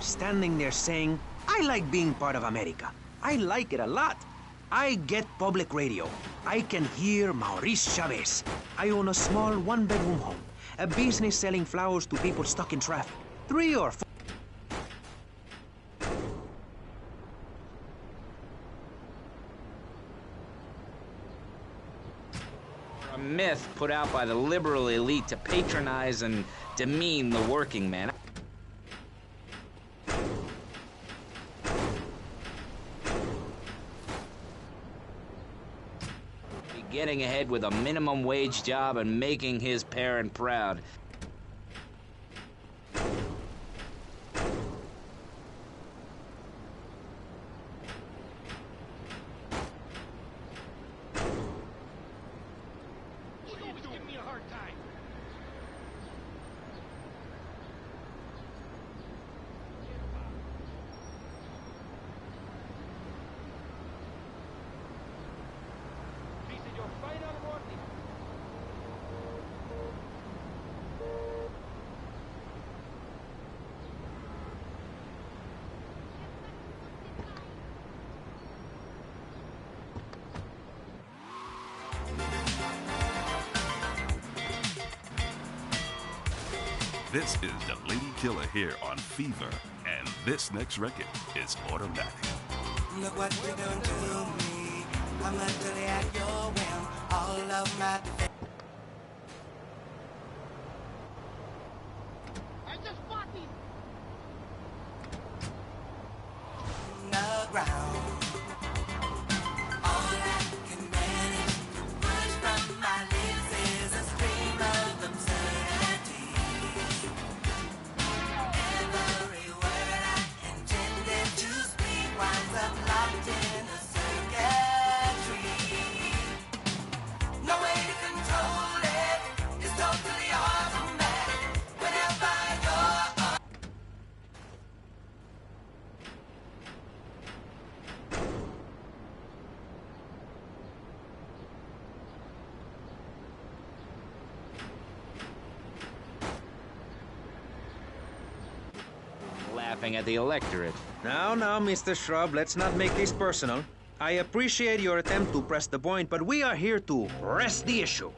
Standing there saying, I like being part of America. I like it a lot. I get public radio. I can hear Maurice Chavez. I own a small one-bedroom home. A business selling flowers to people stuck in traffic. 3 or 4... A myth put out by the liberal elite to patronize and demean the working man. Getting ahead with a minimum wage job and making his parent proud. This is the Lady Killer here on Fever, and this next record is Automatic. Look what you done to me. I'm utterly at your whim. All of my defense. I just fought these. The ground. All I can manage to push from my lips is a stream of absurdity. Every word I intended to speak winds up locked in a circuitry. No way to control it. It's totally automatic. Whenever you're Laughing at the electorate. Now, Mr. Shrub, let's not make this personal. I appreciate your attempt to press the point, but we are here to rest the issue.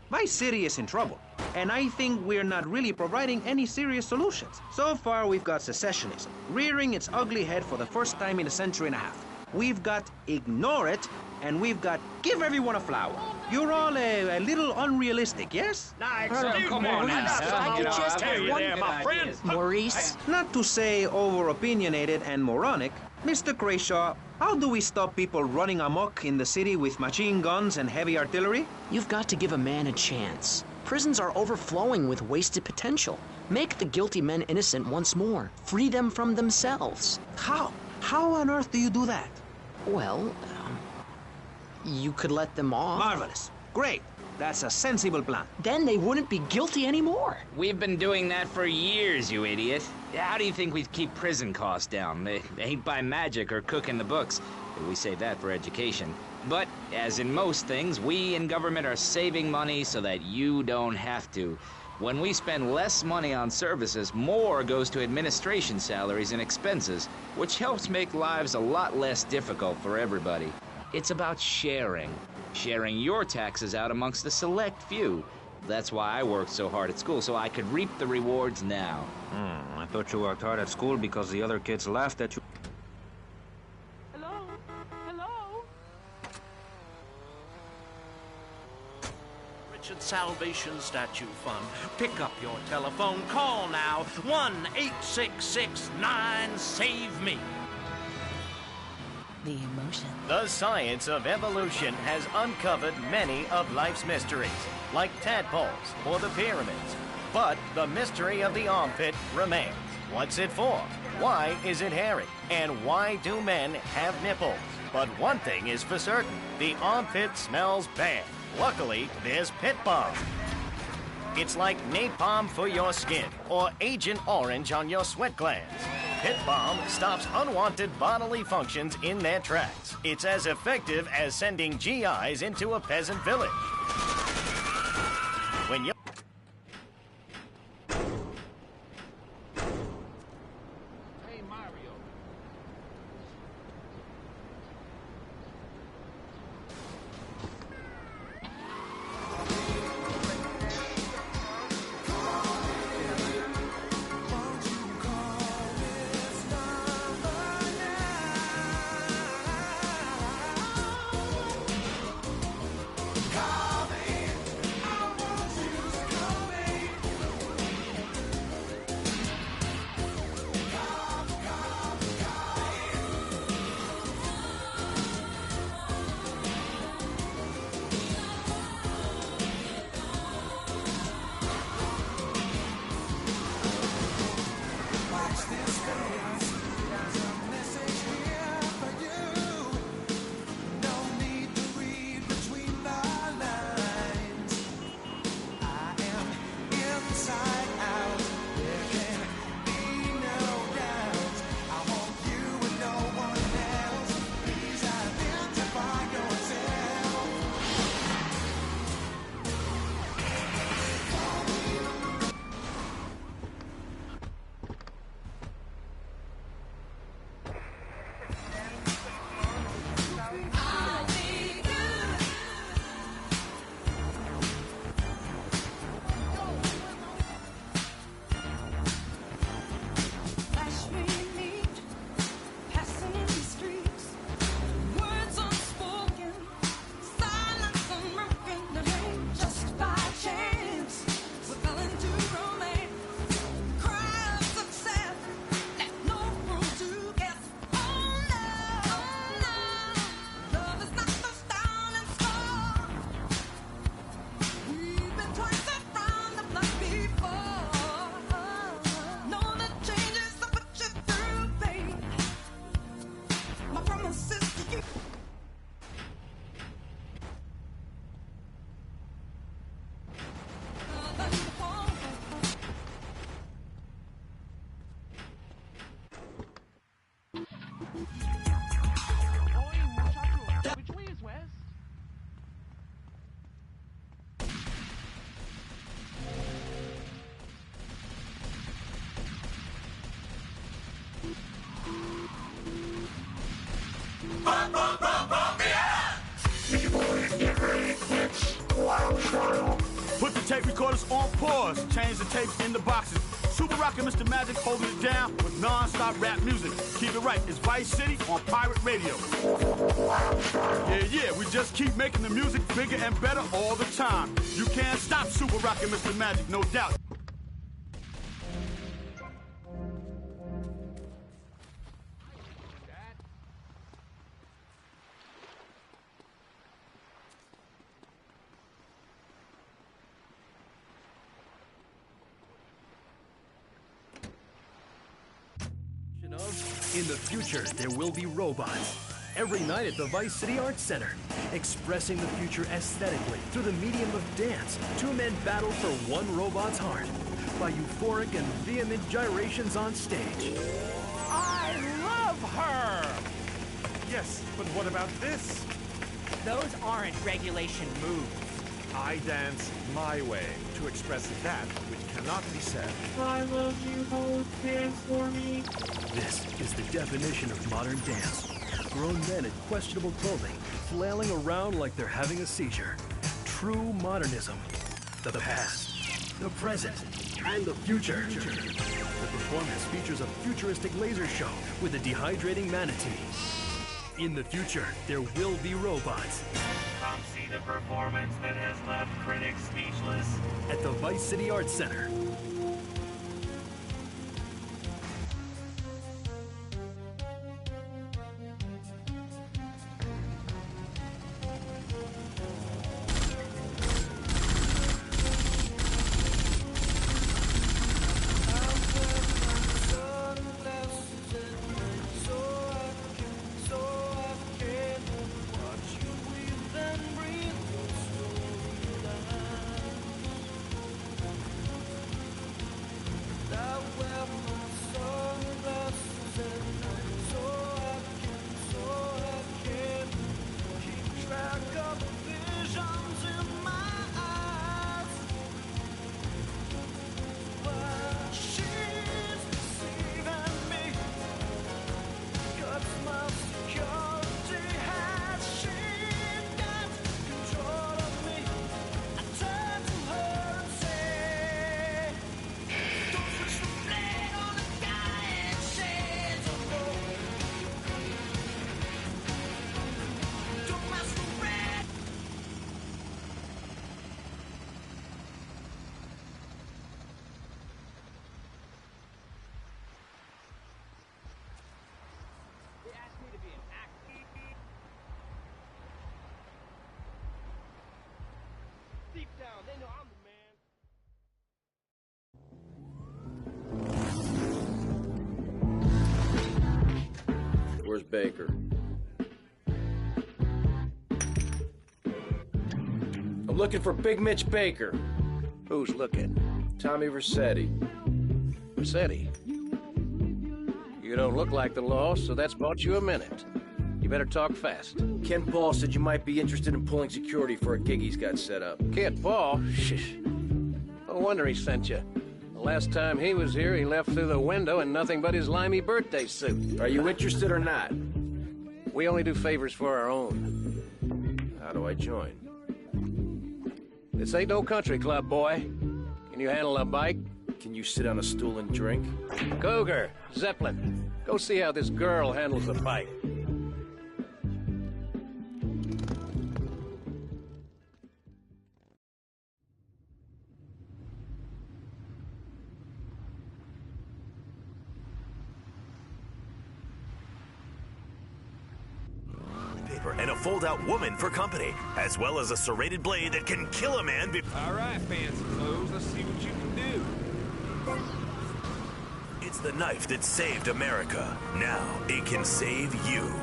My city is in trouble, and I think we're not really providing any serious solutions. So far, we've got secessionism, rearing its ugly head for the first time in a century and a half. We've got ignore it, and we've got give everyone a flower. You're all a little unrealistic, yes? Nah, come on now. just tell you there, my friend. Maurice? Not to say over-opinionated and moronic, Mr. Crashaw, how do we stop people running amok in the city with machine guns and heavy artillery? You've got to give a man a chance. Prisons are overflowing with wasted potential. Make the guilty men innocent once more. Free them from themselves. How? How on earth do you do that? Well, you could let them off. Marvelous. Great. That's a sensible plan. Then they wouldn't be guilty anymore. We've been doing that for years, you idiot. How do you think we'd keep prison costs down? They ain't by magic or cooking the books. We save that for education. But, as in most things, we in government are saving money so that you don't have to. When we spend less money on services, more goes to administration salaries and expenses, which helps make lives a lot less difficult for everybody. It's about sharing. Sharing your taxes out amongst the select few. That's why I worked so hard at school, so I could reap the rewards now. I thought you worked hard at school because the other kids laughed at you. Hello? Hello? Richard Salvation Statue Fund. Pick up your telephone. Call now. 1-866-9-SAVE-ME. The emotion. The science of evolution has uncovered many of life's mysteries, like tadpoles or the pyramids. But the mystery of the armpit remains. What's it for? Why is it hairy? And why do men have nipples? But one thing is for certain, the armpit smells bad. Luckily, there's Pit Balm. It's like napalm for your skin or Agent Orange on your sweat glands. Pit Balm stops unwanted bodily functions in their tracks. It's as effective as sending GIs into a peasant village. When you Put the tape recorders on pause. Change the tapes in the boxes. Super Rock and Mr. Magic holding it down with non-stop rap music. Keep it right. It's Vice City on Pirate Radio. Yeah, we just keep making the music bigger and better all the time. You can't stop Super Rock and Mr. Magic, no doubt. In the future, there will be robots. Every night at the Vice City Arts Center. Expressing the future aesthetically through the medium of dance, two men battle for one robot's heart by euphoric and vehement gyrations on stage. I love her! Yes, but what about this? Those aren't regulation moves. I dance my way to express that which cannot be said. I love you both, dance for me. This is the definition of modern dance. Grown men in questionable clothing, flailing around like they're having a seizure. True modernism. the past, the present, and the future. The performance features a futuristic laser show with a dehydrating manatee. In the future, there will be robots. Come see the performance that has left critics speechless. At the Vice City Arts Center. Deep down, they know I'm the man. Where's Baker? I'm looking for Big Mitch Baker. Who's looking? Tommy Vercetti. Vercetti? You don't look like the law, so that's bought you a minute. You better talk fast. Ken Paul said you might be interested in pulling security for a gig he's got set up. Ken Paul? Shh. No wonder he sent you. The last time he was here, he left through the window in nothing but his limey birthday suit. Are you interested or not? We only do favors for our own. How do I join? This ain't no country club, boy. Can you handle a bike? Can you sit on a stool and drink? Cougar, Zeppelin, go see how this girl handles a bike. And a fold-out woman for company, as well as a serrated blade that can kill a man. All right, fancy clothes, let's see what you can do. It's the knife that saved America. Now it can save you.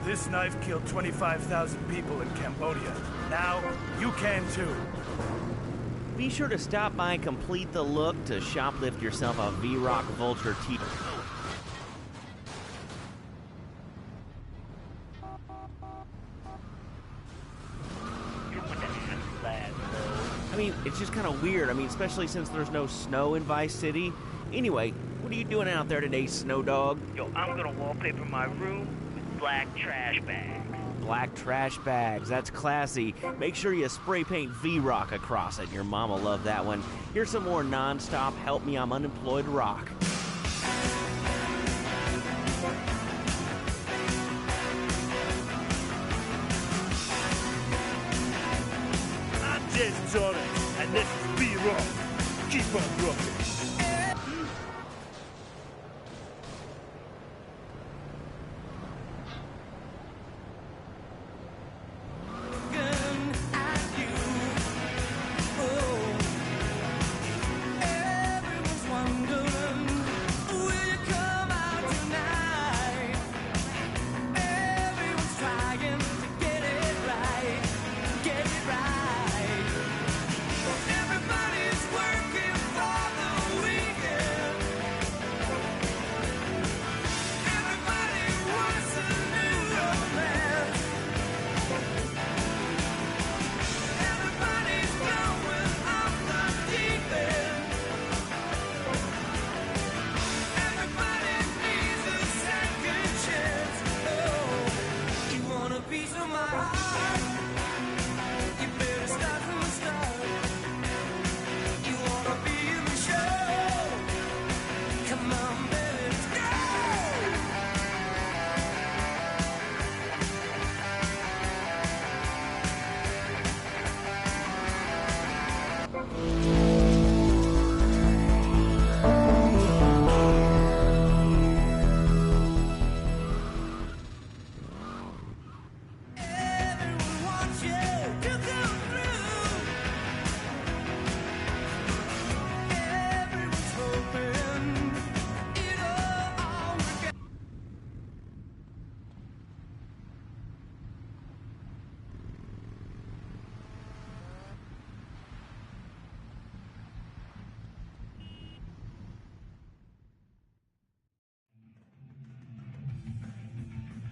This knife killed 25,000 people in Cambodia. Now you can too. Be sure to stop by and complete the look to shoplift yourself a V-Rock Vulture t-shirt. I mean, it's just kind of weird. I mean, especially since there's no snow in Vice City. Anyway, what are you doing out there today, Snow Dog? Yo, I'm gonna wallpaper my room with black trash bags. Black trash bags, that's classy. Make sure you spray paint V-Rock across it. Your mama loved that one. Here's some more non-stop Help Me I'm Unemployed rock. Jason Torres, and this is V-Rock. Keep on rocking. Everybody's working for the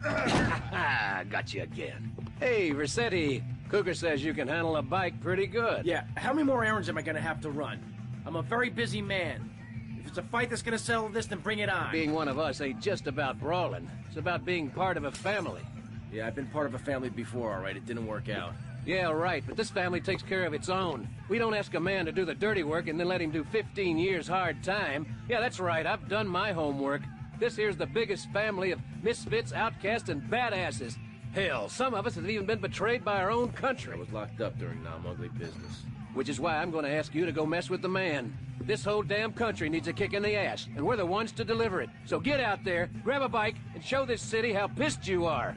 Got you again. Hey, Vercetti. Cougar says you can handle a bike pretty good. Yeah, how many more errands am I gonna have to run? I'm a very busy man. If it's a fight that's gonna settle this, then bring it on. Being one of us ain't just about brawling. It's about being part of a family. Yeah, I've been part of a family before, all right? It didn't work out. Yeah, right, but this family takes care of its own. We don't ask a man to do the dirty work and then let him do 15 years hard time. Yeah, that's right, I've done my homework. This here's the biggest family of misfits, outcasts, and badasses. Hell, some of us have even been betrayed by our own country. I was locked up during non-ugly business. Which is why I'm going to ask you to go mess with the man. This whole damn country needs a kick in the ass, and we're the ones to deliver it. So get out there, grab a bike, and show this city how pissed you are.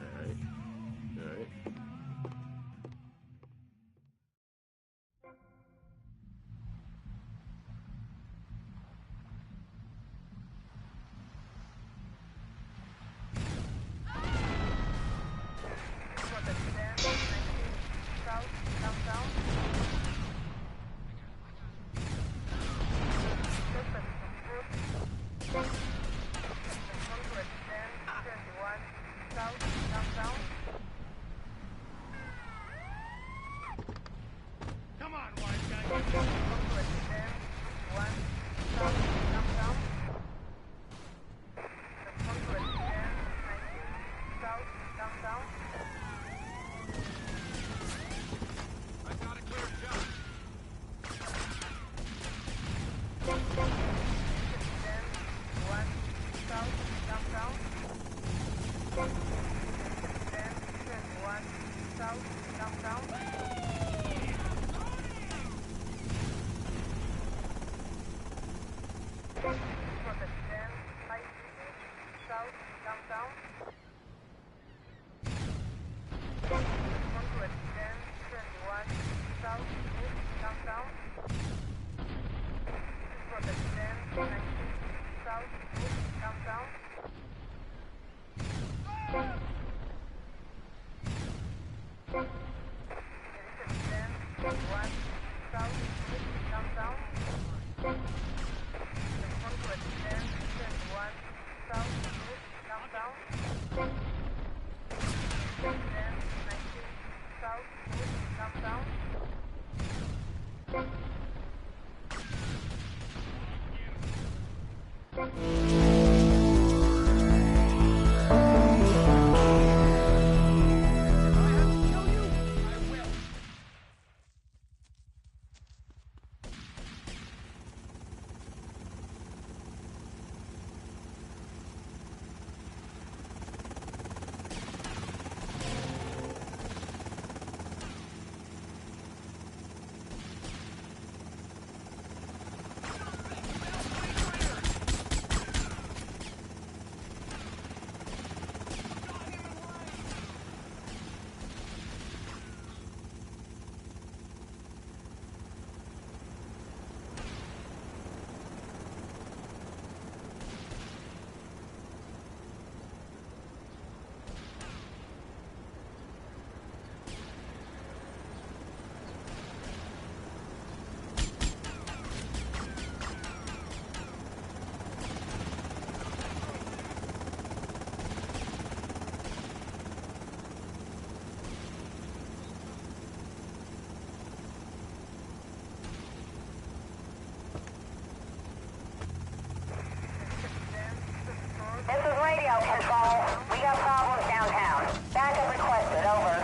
This is radio control. We got problems downtown. Backup requested, over.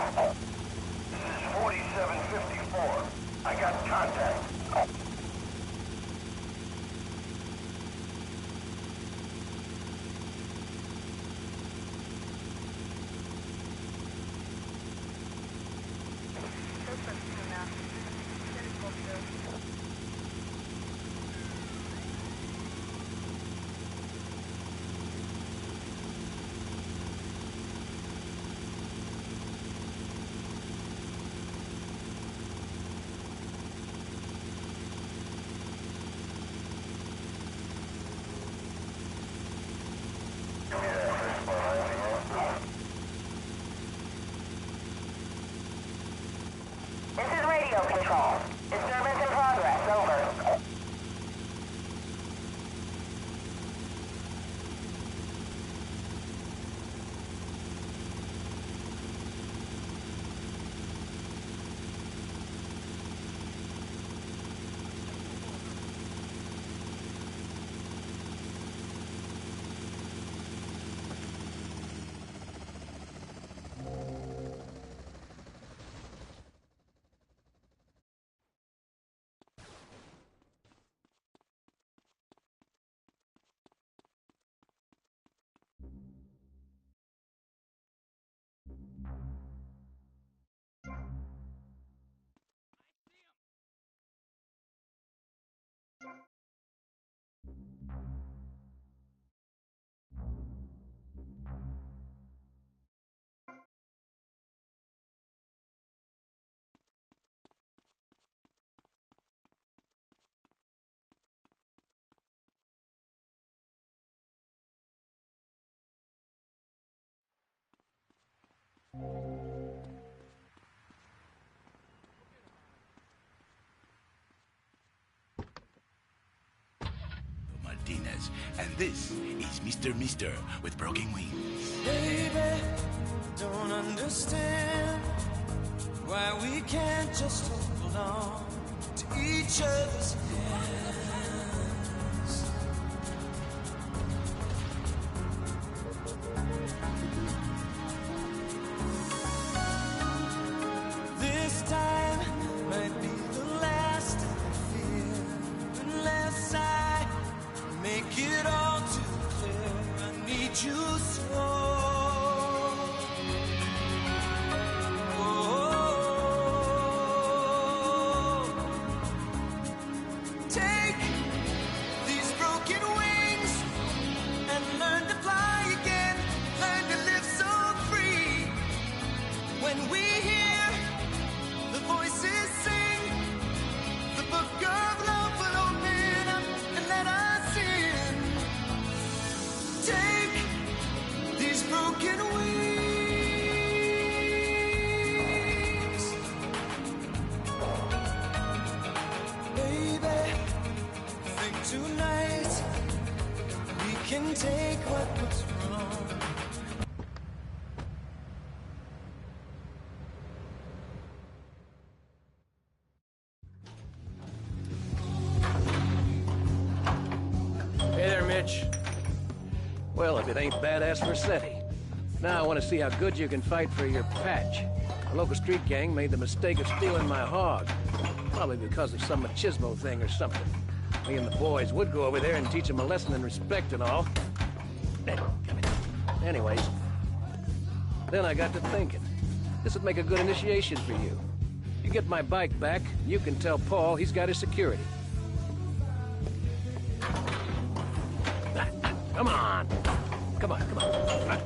This is 4754. I got contact. This is radio control. Disturbance in progress, over. And this is Mr. Mister with broken wings. Baby, don't understand why we can't just hold on to each other's hands. This time might be the last I fear, unless I make it all too clear. I need you so. Take these broken wings and learn to fly again. Learn to live so free. When we hear the voices sing, the book of love will open up and let us in. Take these broken wings, baby. Think tonight we can take what was wrong. Hey there, Mitch. Well, if it ain't Badass Vercetti. Now I want to see how good you can fight for your patch. A local street gang made the mistake of stealing my hog. Probably because of some machismo thing or something. Me and the boys would go over there and teach them a lesson in respect and all. Anyways, then I got to thinking. This would make a good initiation for you. You get my bike back, you can tell Paul he's got his security. Come on. Come on, come on.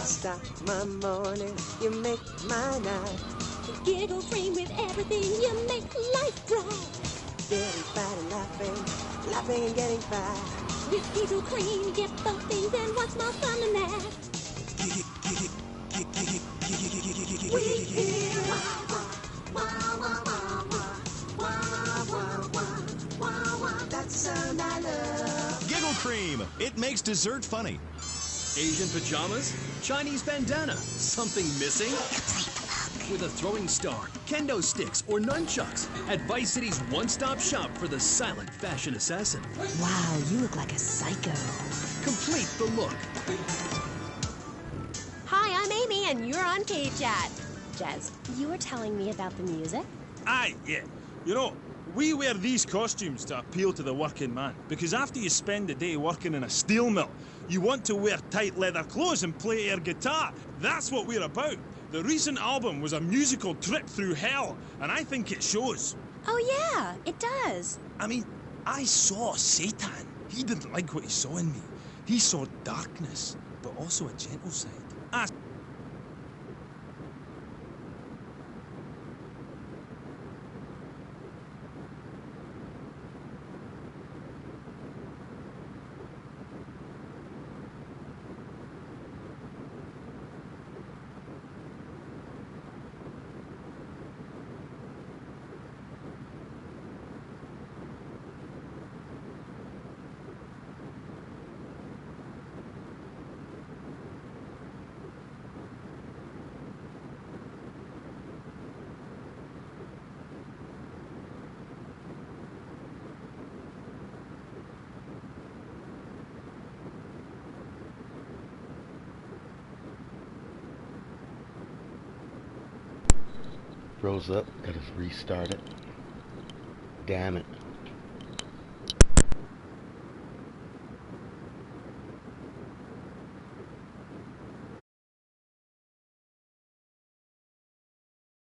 Stop my morning, you make my night. Giggle cream with everything, you make life bright. Getting fat and laughing, laughing and getting fat. With Giggle cream, you get both things, and what's more fun than that? That's the sound I love. Giggle cream, it makes dessert funny. Asian pajamas? Chinese bandana? Something missing? With a throwing star, kendo sticks, or nunchucks at Vice City's one-stop shop for the silent fashion assassin. Wow, you look like a psycho. Complete the look. Hi, I'm Amy, and you're on KChat. Jez, you were telling me about the music? Aye, yeah. You know, we wear these costumes to appeal to the working man, because after you spend the day working in a steel mill, you want to wear tight leather clothes and play air guitar. That's what we're about. The recent album was a musical trip through hell, and I think it shows. Oh yeah, it does. I mean, I saw Satan. He didn't like what he saw in me. He saw darkness, but also a gentle side. Froze up, gotta restart it. Damn it.